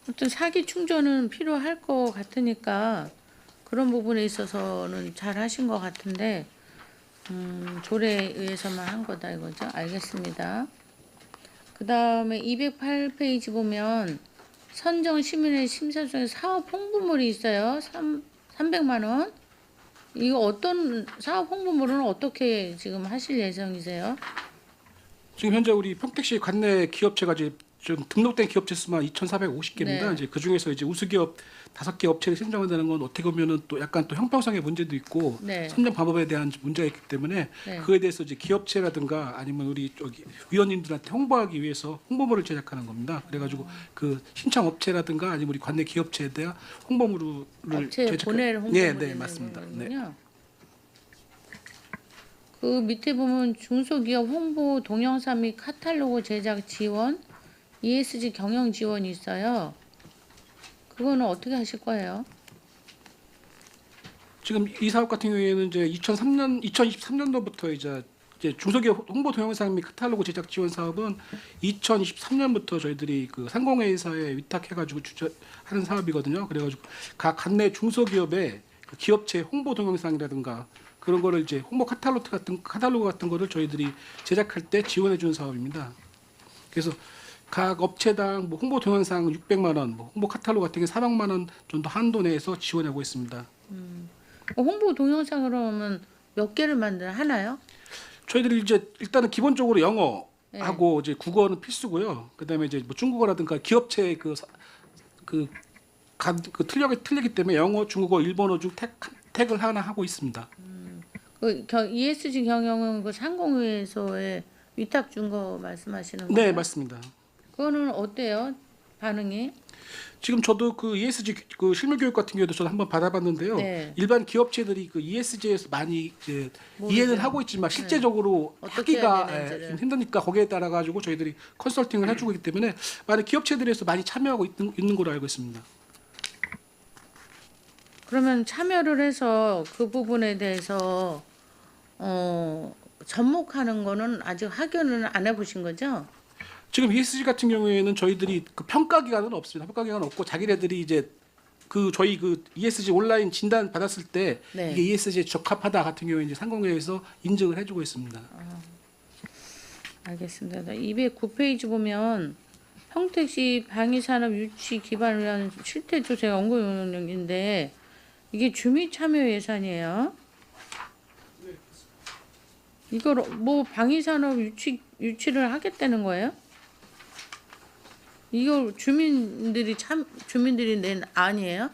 C: 어떤 사기 충전은 필요할 것 같으니까 그런 부분에 있어서는 잘 하신 것 같은데 조례에 의해서만 한 거다 이거죠. 알겠습니다. 그 다음에 208페이지 보면 선정 시민의 심사 중에 사업 홍보물이 있어요. 300만 원. 이거 어떤 사업 홍보물은 어떻게 지금 하실 예정이세요?
G: 지금 현재 우리 평택시 관내 기업체가 이제 좀 등록된 기업체 수만 2,450개입니다.
C: 네.
G: 이제 그 중에서 이제 우수기업 5개 업체를 선정한다는 건 어떻게 보면은 또 약간 또 형평성의 문제도 있고
C: 네.
G: 선정 방법에 대한 문제가 있기 때문에
C: 네.
G: 그에 대해서 이제 기업체라든가 아니면 우리 저기 위원님들한테 홍보하기 위해서 홍보물을 제작하는 겁니다. 그래가지고 그 신청 업체라든가 아니면 우리 관내 기업체에 대한 홍보물을
C: 업체에 보낼 홍보물이
G: 네, 맞습니다. 네.
C: 거군요. 그 밑에 보면 중소기업 홍보 동영상 및 카탈로그 제작 지원, ESG 경영 지원이 있어요. 그거는 어떻게 하실 거예요?
G: 지금 이 사업 같은 경우에는 이제 2023년도부터 이제 중소기업 홍보 동영상 및 카탈로그 제작 지원 사업은 2023년부터 저희들이 그 상공회의사에 위탁해가지고 하는 사업이거든요. 그래가지고 각 관내 중소기업의 그 기업체 홍보 동영상이라든가 그런 거를 이제 홍보 카탈로그 같은 거를 저희들이 제작할 때 지원해주는 사업입니다. 그래서 각 업체당 뭐 홍보 동영상 600만 원, 뭐 홍보 카탈로그 같은 게 400만 원 정도 한도 내에서 지원하고 있습니다.
C: 홍보 동영상으로 하면 몇 개를 하나요?
G: 저희들이 이제 일단은 기본적으로 영어하고
C: 네.
G: 이제 국어는 필수고요. 그다음에 이제 뭐 중국어라든가 기업체 틀리기 때문에 영어, 중국어, 일본어 중 택을 하나 하고 있습니다.
C: 그 ESG 경영은 그 상공회의소에 위탁 준 거 말씀하시는 거예요?
G: 네, 맞습니다.
C: 그거는 어때요? 반응이?
G: 지금 저도 그 ESG 그 실무 교육 같은 경우도 저도 한번 받아봤는데요.
C: 네.
G: 일반 기업체들이 그 ESG에서 많이 이제
C: 모르죠.
G: 이해는 하고 있지만 실제적으로
C: 어떻게
G: 하기가
C: 해야 되는지를.
G: 좀 힘드니까 거기에 따라 가지고 저희들이 컨설팅을 해주고 있기 때문에 많은 기업체들에서 많이 참여하고 있는 걸로 알고 있습니다.
C: 그러면 참여를 해서 그 부분에 대해서 접목하는 거는 아직 확인은 안 해보신 거죠?
G: 지금 ESG 같은 경우에는 저희들이 그 평가 기관은 없습니다. 평가 기관은 없고 자기네들이 이제 그 저희 그 ESG 온라인 진단 받았을 때
C: 네.
G: 이게 ESG에 적합하다 같은 경우에 이제 상공회에서 인증을 해주고 있습니다.
C: 알겠습니다. 209페이지 보면 평택시 방위산업 유치 기반을 위한 실태조사 연구용역인데 이게 주민 참여 예산이에요. 이걸 뭐 방위산업 유치를 하겠다는 거예요? 이걸 주민들이 낸 아니에요?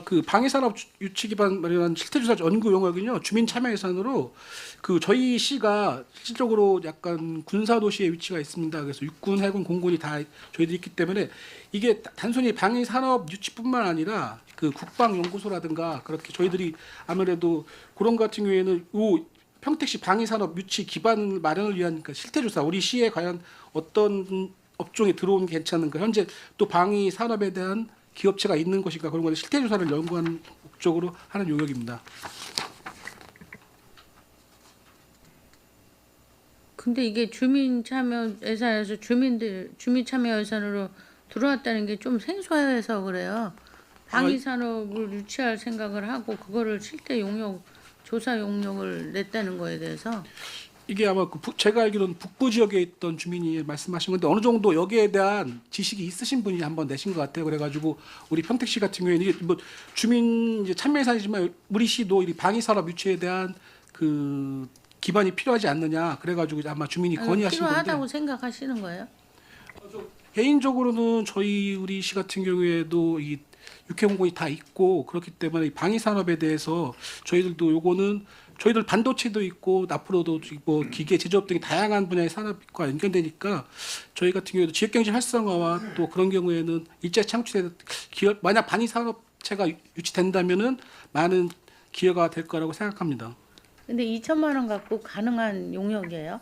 G: 그 방위산업 유치 기반 마련한 실태조사 연구 용역은요 주민 참여 예산으로 그 저희 시가 실질적으로 약간 군사 도시에 위치가 있습니다. 그래서 육군, 해군, 공군이 다 저희들이 있기 때문에 이게 단순히 방위산업 유치뿐만 아니라 그 국방연구소라든가 그렇게 저희들이 아무래도 그런 것 같은 경우에는 평택시 방위산업 유치 기반 마련을 위한 그 실태조사 우리 시에 과연 어떤 업종에 들어오면 괜찮은가 현재 또 방위산업에 대한 기업체가 있는 것인가 그런 것을 실태조사를 연구하는 목적으로 하는 용역입니다.
C: 근데 이게 주민 참여 예산에서 주민 참여 예산으로 들어왔다는 게 좀 생소해서 그래요. 방위 산업을 유치할 생각을 하고 그거를 실태 용역 조사 용역을 냈다는 거에 대해서
G: 이게 아마 제가 알기로는 북부 지역에 있던 주민이 말씀하신 건데 어느 정도 여기에 대한 지식이 있으신 분이 한번 내신 것 같아요. 그래가지고 우리 평택시 같은 경우에는 이게 뭐 주민 이제 참여 예산이지만 우리 시도 이 방위 산업 유치에 대한 그 기반이 필요하지 않느냐. 그래가지고 아마 주민이 건의하신 건데
C: 필요하다고 생각하시는 거예요?
G: 개인적으로는 우리 시 같은 경우에도 이 육해공군이 다 있고 그렇기 때문에 이 방위 산업에 대해서 저희들도 요거는 저희들 반도체도 있고 앞으로도 뭐 기계 제조업 등의 다양한 분야의 산업과 연결되니까 저희 같은 경우에도 지역경제 활성화와 또 그런 경우에는 일자리 창출에 기업 만약 방위 산업체가 유치된다면은 많은 기여가 될 거라고 생각합니다.
C: 근데 2천만 원 갖고 가능한 용역이에요?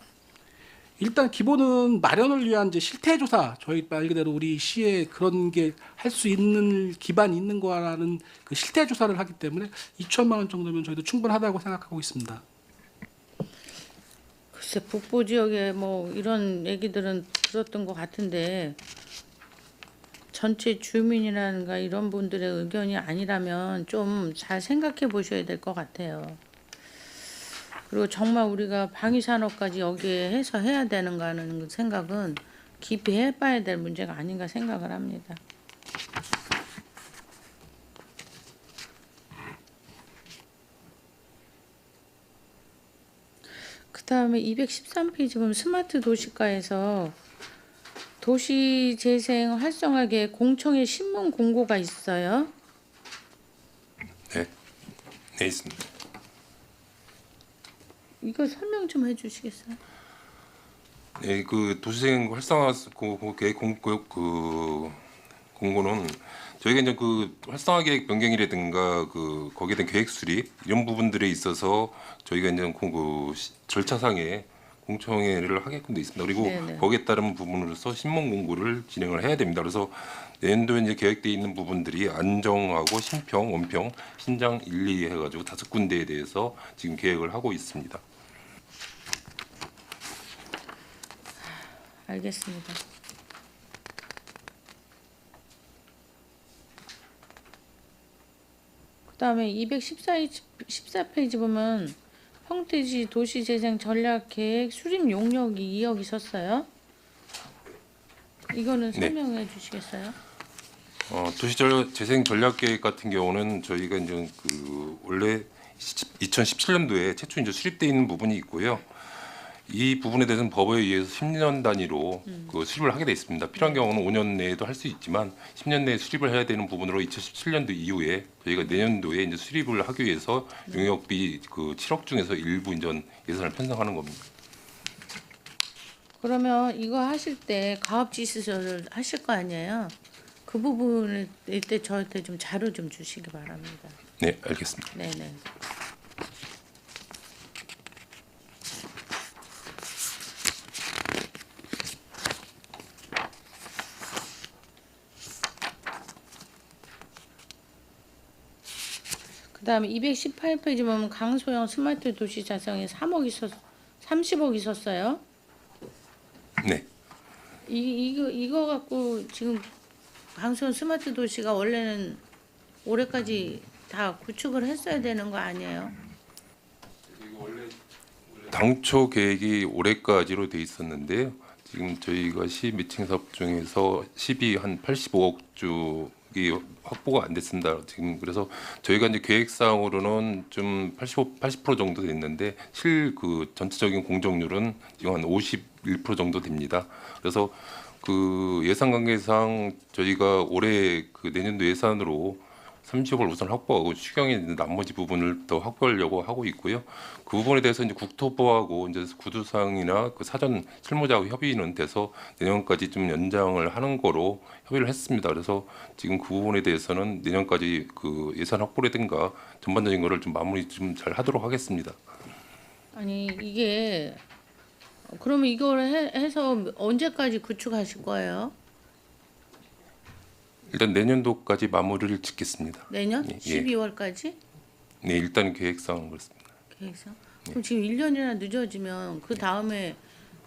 G: 일단 기본은 마련을 위한 이제 실태조사 저희 말 그대로 우리 시에 그런 게 할 수 있는 기반이 있는 거라는 그 실태조사를 하기 때문에 2천만 원 정도면 저희도 충분하다고 생각하고 있습니다.
C: 글쎄 북부 지역에 뭐 이런 얘기들은 들었던 것 같은데 전체 주민이라든가 이런 분들의 의견이 아니라면 좀 잘 생각해 보셔야 될 것 같아요. 그리고 정말 우리가 방위산업까지 여기에 해서 해야 되는가 하는 생각은 깊이 해봐야 될 문제가 아닌가 생각을 합니다. 그 다음에 213페이지 보면 스마트 도시가에서 도시재생 활성화 계획 공청회 신문 공고가 있어요.
D: 네, 있습니다.
C: 이거 설명 좀 해주시겠어요?
D: 네, 그 도시재생 활성화 계획 공고는 저희가 이제 그 활성화 계획 변경이라든가 그 거기에 대한 계획 수립 이런 부분들에 있어서 저희가 이제 절차상에 공청회를 하게끔 돼 있습니다. 그리고
C: 네네.
D: 거기에 따른 부분으로서 신문 공고를 진행을 해야 됩니다. 그래서 내년도에 이제 계획되어 있는 부분들이 안정하고 신평, 원평, 신장 1, 2 해가지고 5군데에 대해서 지금 계획을 하고 있습니다.
C: 알겠습니다. 그다음에 214페이지 보면 평택시 도시재생 전략계획 수립 용역이 2억 있었어요. 이거는
D: 네.
C: 설명해 주시겠어요?
D: 도시재생 전략계획 같은 경우는 저희가 이제 그 원래 2017년도에 최초 이제 수립돼 있는 부분이 있고요. 이 부분에 대해서는 법에 의해서 10년 단위로 그 수립을 하게 돼 있습니다. 필요한 경우는 5년 내에도 할 수 있지만 10년 내에 수립을 해야 되는 부분으로 2017년도 이후에 저희가 내년도에 이제 수립을 하기 위해서 용역비 그 7억 중에서 일부 이제 예산을 편성하는 겁니다.
C: 그러면 이거 하실 때 가업지시설을 하실 거 아니에요? 그 부분을 이때 저한테 좀 자료 좀 주시기 바랍니다.
D: 네, 알겠습니다.
C: 네네. 그다음에 218페이지 보면 강소형 스마트 도시 자성에 30억 있었어요.
D: 네.
C: 이거 갖고 지금 강소형 스마트 도시가 원래는 올해까지 다 구축을 했어야 되는 거 아니에요?
D: 당초 계획이 올해까지로 돼 있었는데요. 지금 저희가 시 매칭 사업 중에서 10이 한 85억 쪽이 확보가 안 됐습니다. 지금 그래서 저희가 이제 계획상으로는 좀 80% 정도 됐는데 실 그 전체적인 공정률은 지금 한 51% 정도 됩니다. 그래서 그 예산 관계상 저희가 올해 그 내년도 예산으로 30억을 우선 확보하고 추경에 있는 나머지 부분을 더 확보하려고 하고 있고요. 그 부분에 대해서 이제 국토부하고 이제 구두상이나 그 사전 실무자하고 협의는 돼서 내년까지 좀 연장을 하는 거로 협의를 했습니다. 그래서 지금 그 부분에 대해서는 내년까지 그 예산 확보라든가 전반적인 거를 좀 마무리 좀 잘 하도록 하겠습니다.
C: 아니 이게 그러면 이걸 해서 언제까지 구축하실 거예요?
D: 일단 내년도까지 마무리를 짓겠습니다.
C: 내년
D: 예.
C: 12월까지
D: 네, 일단 계획상은 그렇습니다.
C: 계획상? 그럼 지금 1년이나 늦어지면 그 다음에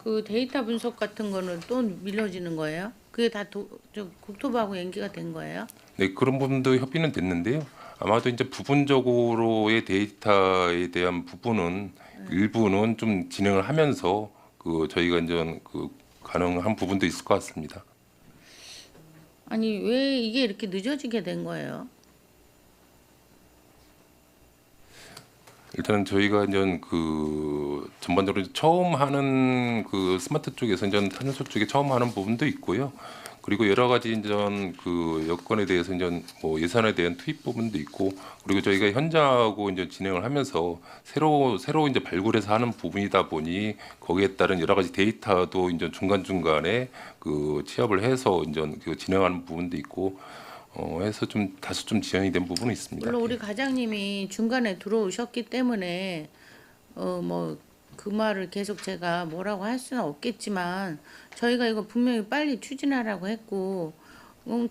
C: 그 데이터 분석 같은 거는 또 밀려지는 거예요? 그게 다 국토부하고 연기가 된 거예요?
D: 네, 그런 부분도 협의는 됐는데요. 아마도 이제 부분적으로의 데이터에 대한 부분은 일부는 좀 진행을 하면서 그 저희가 이제 그 가능한 부분도 있을 것 같습니다.
C: 아니 왜 이게 이렇게 늦어지게 된 거예요?
D: 일단은 저희가 이제 그 전반적으로 처음 하는 그 스마트 쪽에서 이제 탄소 쪽에 처음 하는 부분도 있고요. 그리고 여러 가지 이제 그 여건에 대해서 이제 뭐 예산에 대한 투입 부분도 있고, 그리고 저희가 현장하고 이제 진행을 하면서 새로 이제 발굴해서 하는 부분이다 보니 거기에 따른 여러 가지 데이터도 이제 중간 중간에 그 취합을 해서 이제 그 진행하는 부분도 있고. 해서 좀 다소 좀 지연이 된 부분이 있습니다.
C: 물론 우리 과장님이 중간에 들어오셨기 때문에 뭐 그 말을 계속 제가 뭐라고 할 수는 없겠지만 저희가 이거 분명히 빨리 추진하라고 했고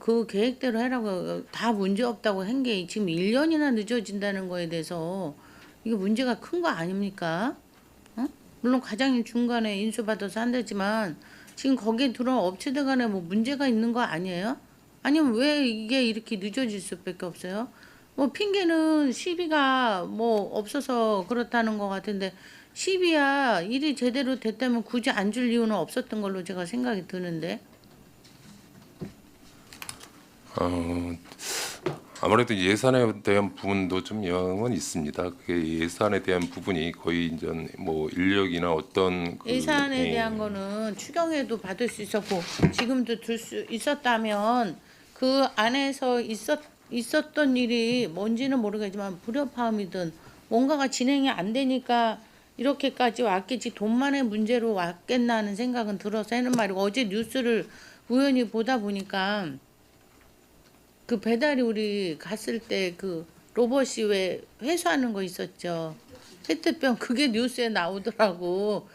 C: 그 계획대로 하라고 다 문제 없다고 한 게 지금 1년이나 늦어진다는 거에 대해서 이게 문제가 큰 거 아닙니까? 물론 과장님 중간에 인수받아서 한다지만 지금 거기에 들어온 업체들 간에 뭐 문제가 있는 거 아니에요? 아니면 왜 이게 이렇게 늦어질 수밖에 없어요? 뭐 핑계는 시비가 뭐 없어서 그렇다는 것 같은데 시비야 일이 제대로 됐다면 굳이 안 줄 이유는 없었던 걸로 제가 생각이 드는데.
D: 아무래도 예산에 대한 부분도 좀 영향은 있습니다. 그게 예산에 대한 부분이 거의 이제 뭐 인력이나 어떤 그
C: 예산에 대한 거는 추경에도 받을 수 있었고 지금도 들 수 있었다면 그 안에서 있었던 일이 뭔지는 모르겠지만 불협화음이든 뭔가가 진행이 안 되니까 이렇게까지 왔겠지 돈만의 문제로 왔겠나 하는 생각은 들어서 하는 말이고, 어제 뉴스를 우연히 보다 보니까 그 배달이 우리 갔을 때 그 로봇이 왜 회수하는 거 있었죠. 페트병 그게 뉴스에 나오더라고.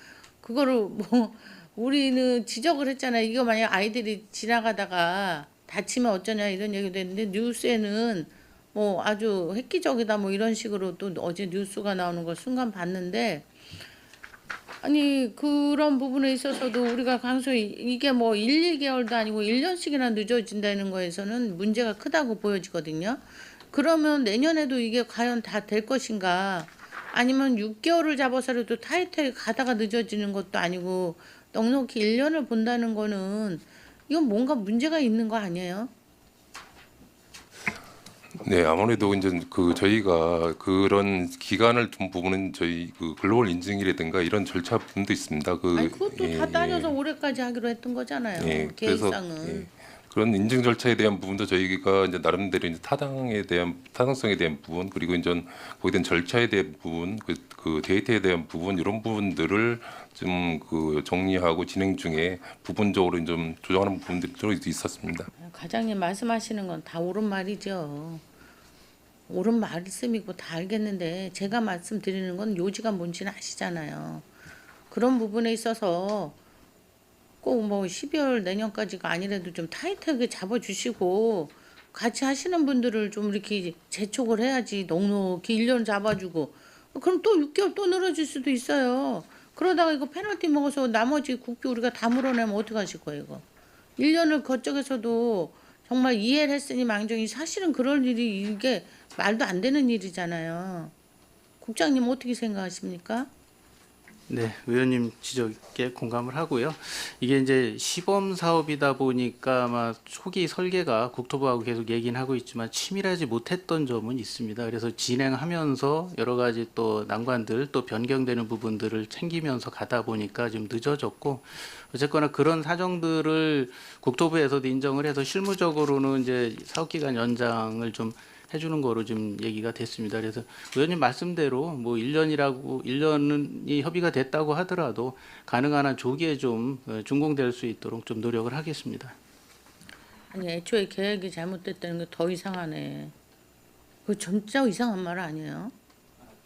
C: 그거를 뭐 우리는 지적을 했잖아요. 이거 만약 아이들이 지나가다가 다치면 어쩌냐 이런 얘기도 했는데 뉴스에는 뭐 아주 획기적이다 뭐 이런 식으로 또 어제 뉴스가 나오는 걸 순간 봤는데, 아니 그런 부분에 있어서도 우리가 강소히 이게 뭐 1, 2개월도 아니고 1년씩이나 늦어진다는 거에서는 문제가 크다고 보여지거든요. 그러면 내년에도 이게 과연 다 될 것인가, 아니면 6개월을 잡아서라도 타이트하게 가다가 늦어지는 것도 아니고 넉넉히 1년을 본다는 거는 이건 뭔가 문제가 있는 거 아니에요?
D: 네, 아무래도 이제 그 저희가 그런 기간을 둔 부분은 저희 그 글로벌 인증이라든가 이런 절차 부분도 있습니다. 그
C: 아니 그것도 다 따져서 올해까지 하기로 했던 거잖아요.
D: 그래서
C: 계획상은.
D: 그런 인증 절차에 대한 부분도 저희가 이제 나름대로 이제 타당성에 대한 부분, 그리고 이제 거기에 대한 절차에 대한 부분, 그 데이터에 대한 부분, 이런 부분들을 좀 그 정리하고 진행 중에 부분적으로 좀 조정하는 부분들이 좀 있었습니다.
C: 과장님 말씀하시는 건 다 옳은 말이죠. 옳은 말씀이고 다 알겠는데 제가 말씀드리는 건 요지가 뭔지는 아시잖아요. 그런 부분에 있어서 꼭 뭐 12월 내년까지가 아니라도 좀 타이트하게 잡아주시고 같이 하시는 분들을 좀 이렇게 재촉을 해야지. 넉넉히 1년 잡아주고 그럼 또 6개월 또 늘어질 수도 있어요. 그러다가 이거 페널티 먹어서 나머지 국비 우리가 다 물어내면 어떡하실 거예요 이거. 1년을 그쪽에서도 정말 이해를 했으니 망정이, 사실은 그럴 일이 이게 말도 안 되는 일이잖아요. 국장님 어떻게 생각하십니까?
B: 네, 의원님 지적에 공감을 하고요. 이게 이제 시범 사업이다 보니까 아마 초기 설계가 국토부하고 계속 얘기는 하고 있지만 치밀하지 못했던 점은 있습니다. 그래서 진행하면서 여러 가지 또 난관들 또 변경되는 부분들을 챙기면서 가다 보니까 좀 늦어졌고, 어쨌거나 그런 사정들을 국토부에서도 인정을 해서 실무적으로는 이제 사업기간 연장을 좀 해주는 거로 지금 얘기가 됐습니다. 그래서 의원님 말씀대로 뭐 1년이 협의가 됐다고 하더라도 가능한 한 조기에 좀 준공될 수 있도록 좀 노력을 하겠습니다.
C: 아니 애초에 계획이 잘못됐다는 게 더 이상하네. 그 진짜 이상한 말 아니에요?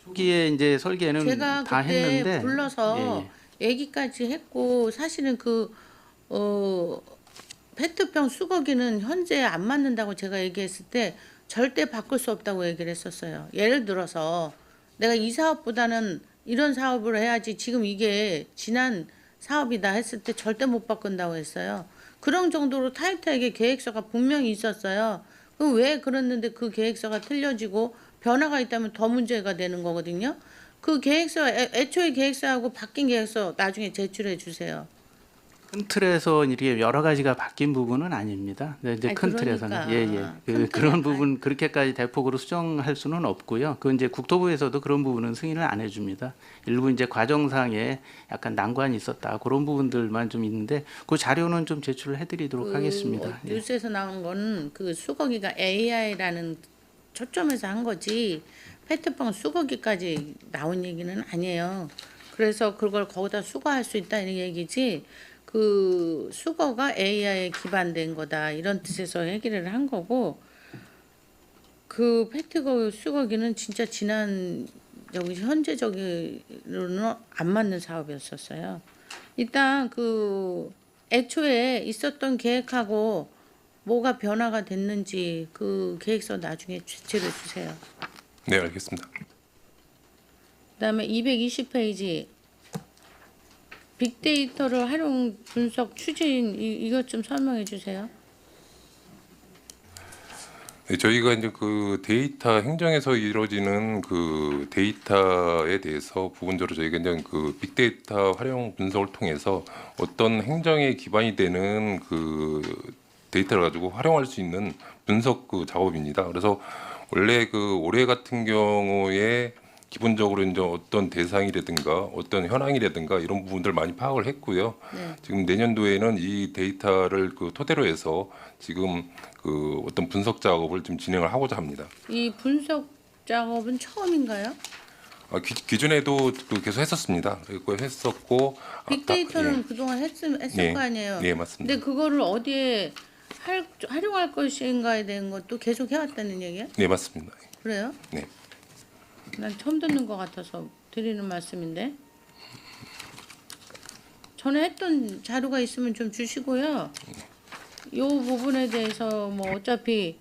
B: 초기에 이제 설계는
C: 제가
B: 다
C: 그때
B: 했는데
C: 불러서 얘기까지 했고 사실은 페트병 수거기는 현재 안 맞는다고 제가 얘기했을 때 절대 바꿀 수 없다고 얘기를 했었어요. 예를 들어서 내가 이 사업보다는 이런 사업을 해야지 지금 이게 지난 사업이다 했을 때 절대 못 바꾼다고 했어요. 그런 정도로 타이트하게 계획서가 분명히 있었어요. 그럼 왜 그랬는데 그 계획서가 틀려지고 변화가 있다면 더 문제가 되는 거거든요. 그 계획서 애초에 계획서하고 바뀐 계획서 나중에 제출해 주세요.
B: 큰 틀에서 이렇게 여러 가지가 바뀐 부분은 아닙니다. 네, 이제
C: 아니,
B: 큰
C: 그러니까.
B: 틀에서는
C: 큰
B: 그런
C: 틀에
B: 부분 그렇게까지 대폭으로 수정할 수는 없고요. 그 이제 국토부에서도 그런 부분은 승인을 안 해줍니다. 일부 이제 과정상에 약간 난관이 있었다 그런 부분들만 좀 있는데 그 자료는 좀 제출을 해드리도록 하겠습니다. 예.
C: 뉴스에서 나온 거는 그 수거기가 AI라는 초점에서 한 거지 페트병 수거기까지 나온 얘기는 아니에요. 그래서 그걸 거기다 수거할 수 있다 이런 얘기지. 그 수거가 AI에 기반된 거다 이런 뜻에서 얘기를 한 거고 그 페트 수거기는 진짜 지난 여기 현재적으로는 안 맞는 사업이었었어요. 일단 그 애초에 있었던 계획하고 뭐가 변화가 됐는지 그 계획서 나중에 제출해 주세요.
D: 네, 알겠습니다.
C: 그다음에 220페이지 빅데이터를 활용 분석 추진 이것 좀 설명해 주세요.
D: 네, 저희가 이제 그 데이터 행정에서 이루어지는 그 데이터에 대해서 부분적으로 저희가 이제 그 빅데이터 활용 분석을 통해서 어떤 행정에 기반이 되는 그 데이터를 가지고 활용할 수 있는 분석 그 작업입니다. 그래서 원래 그 올해 같은 경우에 기본적으로 이제 어떤 대상이라든가 어떤 현황이라든가 이런 부분들 많이 파악을 했고요.
C: 네.
D: 지금 내년도에는 이 데이터를 그 토대로 해서 지금 그 어떤 분석 작업을 좀 진행을 하고자 합니다.
C: 이 분석 작업은 처음인가요?
D: 기존에도 그 계속 했었습니다. 그리고 했었고
C: 빅데이터는 그동안 했을
D: 네.
C: 거 아니에요.
D: 네, 맞습니다.
C: 근데 그거를 어디에 활용할 것인가에 대한 것도 계속 해왔다는 얘기야?
D: 네, 맞습니다.
C: 그래요?
D: 네.
C: 난 처음 듣는 것 같아서 드리는 말씀인데. 전에 했던 자료가 있으면 좀 주시고요. 이 부분에 대해서 뭐 어차피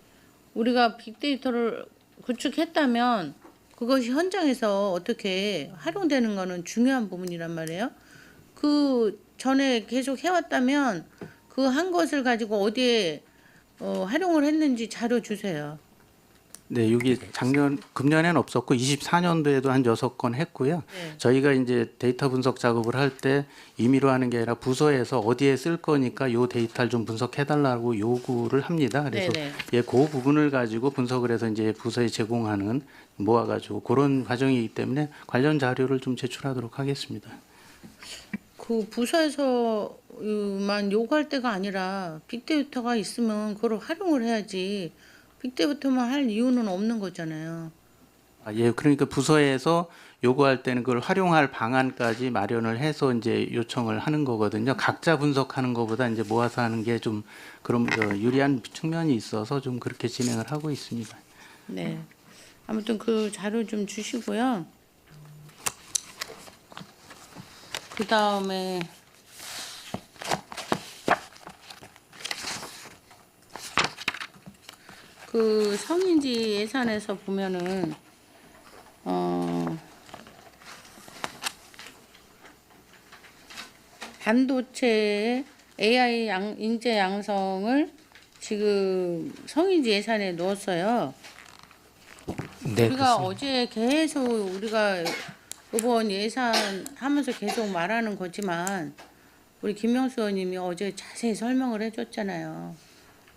C: 우리가 빅데이터를 구축했다면 그것이 현장에서 어떻게 활용되는 거는 중요한 부분이란 말이에요. 그 전에 계속 해왔다면 그 한 것을 가지고 어디에 활용을 했는지 자료 주세요.
B: 네, 여기 금년에는 없었고 24년도에도 한 6건 했고요.
C: 네.
B: 저희가 이제 데이터 분석 작업을 할 때 임의로 하는 게 아니라 부서에서 어디에 쓸 거니까 요 데이터를 좀 분석해 달라고 요구를 합니다. 그래서
C: 네네.
B: 예, 그 부분을 가지고 분석을 해서 이제 부서에 제공하는 모아 가지고 그런 과정이기 때문에 관련 자료를 좀 제출하도록 하겠습니다.
C: 그 부서에서만 요구할 때가 아니라 빅데이터가 있으면 그걸 활용을 해야지. 빅데이터만 할 이유는 없는 거잖아요.
B: 예, 그러니까 부서에서 요구할 때는 그걸 활용할 방안까지 마련을 해서 이제 요청을 하는 거거든요. 각자 분석하는 것보다 이제 모아서 하는 게 좀 그런 유리한 측면이 있어서 좀 그렇게 진행을 하고 있습니다.
C: 네. 아무튼 그 자료 좀 주시고요. 그 다음에 그 성인지 예산에서 보면은 반도체 AI 인재 양성을 지금 성인지 예산에 넣었어요.
B: 네,
C: 우리가 어제 계속 우리가 이번 예산 하면서 계속 말하는 거지만 우리 김명수 의원님이 어제 자세히 설명을 해줬잖아요.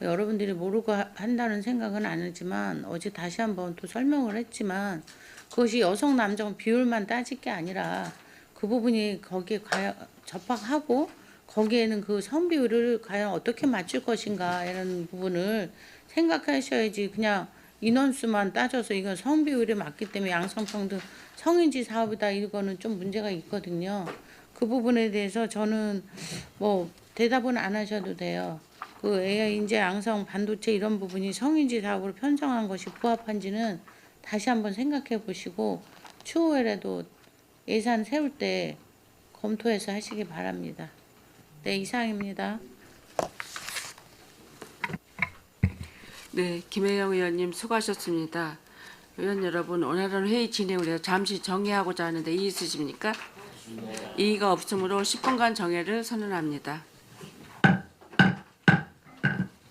C: 여러분들이 모르고 한다는 생각은 안 하지만 어제 다시 한번 또 설명을 했지만 그것이 여성 남성 비율만 따질 게 아니라 그 부분이 거기에 과연 접합하고 거기에는 그 성비율을 과연 어떻게 맞출 것인가 이런 부분을 생각하셔야지 그냥 인원수만 따져서 이건 성비율에 맞기 때문에 양성평등 성인지 사업이다 이거는 좀 문제가 있거든요. 그 부분에 대해서 저는 뭐 대답은 안 하셔도 돼요. 그 AI 인재 양성 반도체 이런 부분이 성인지 사업으로 편성한 것이 부합한지는 다시 한번 생각해 보시고 추후에라도 예산 세울 때 검토해서 하시기 바랍니다. 네, 이상입니다.
A: 네, 김혜영 의원님 수고하셨습니다. 의원 여러분, 오늘은 회의 진행을 해서 잠시 정회하고자 하는데 이의 있으십니까? 이의가 없으므로 10분간 정회를 선언합니다.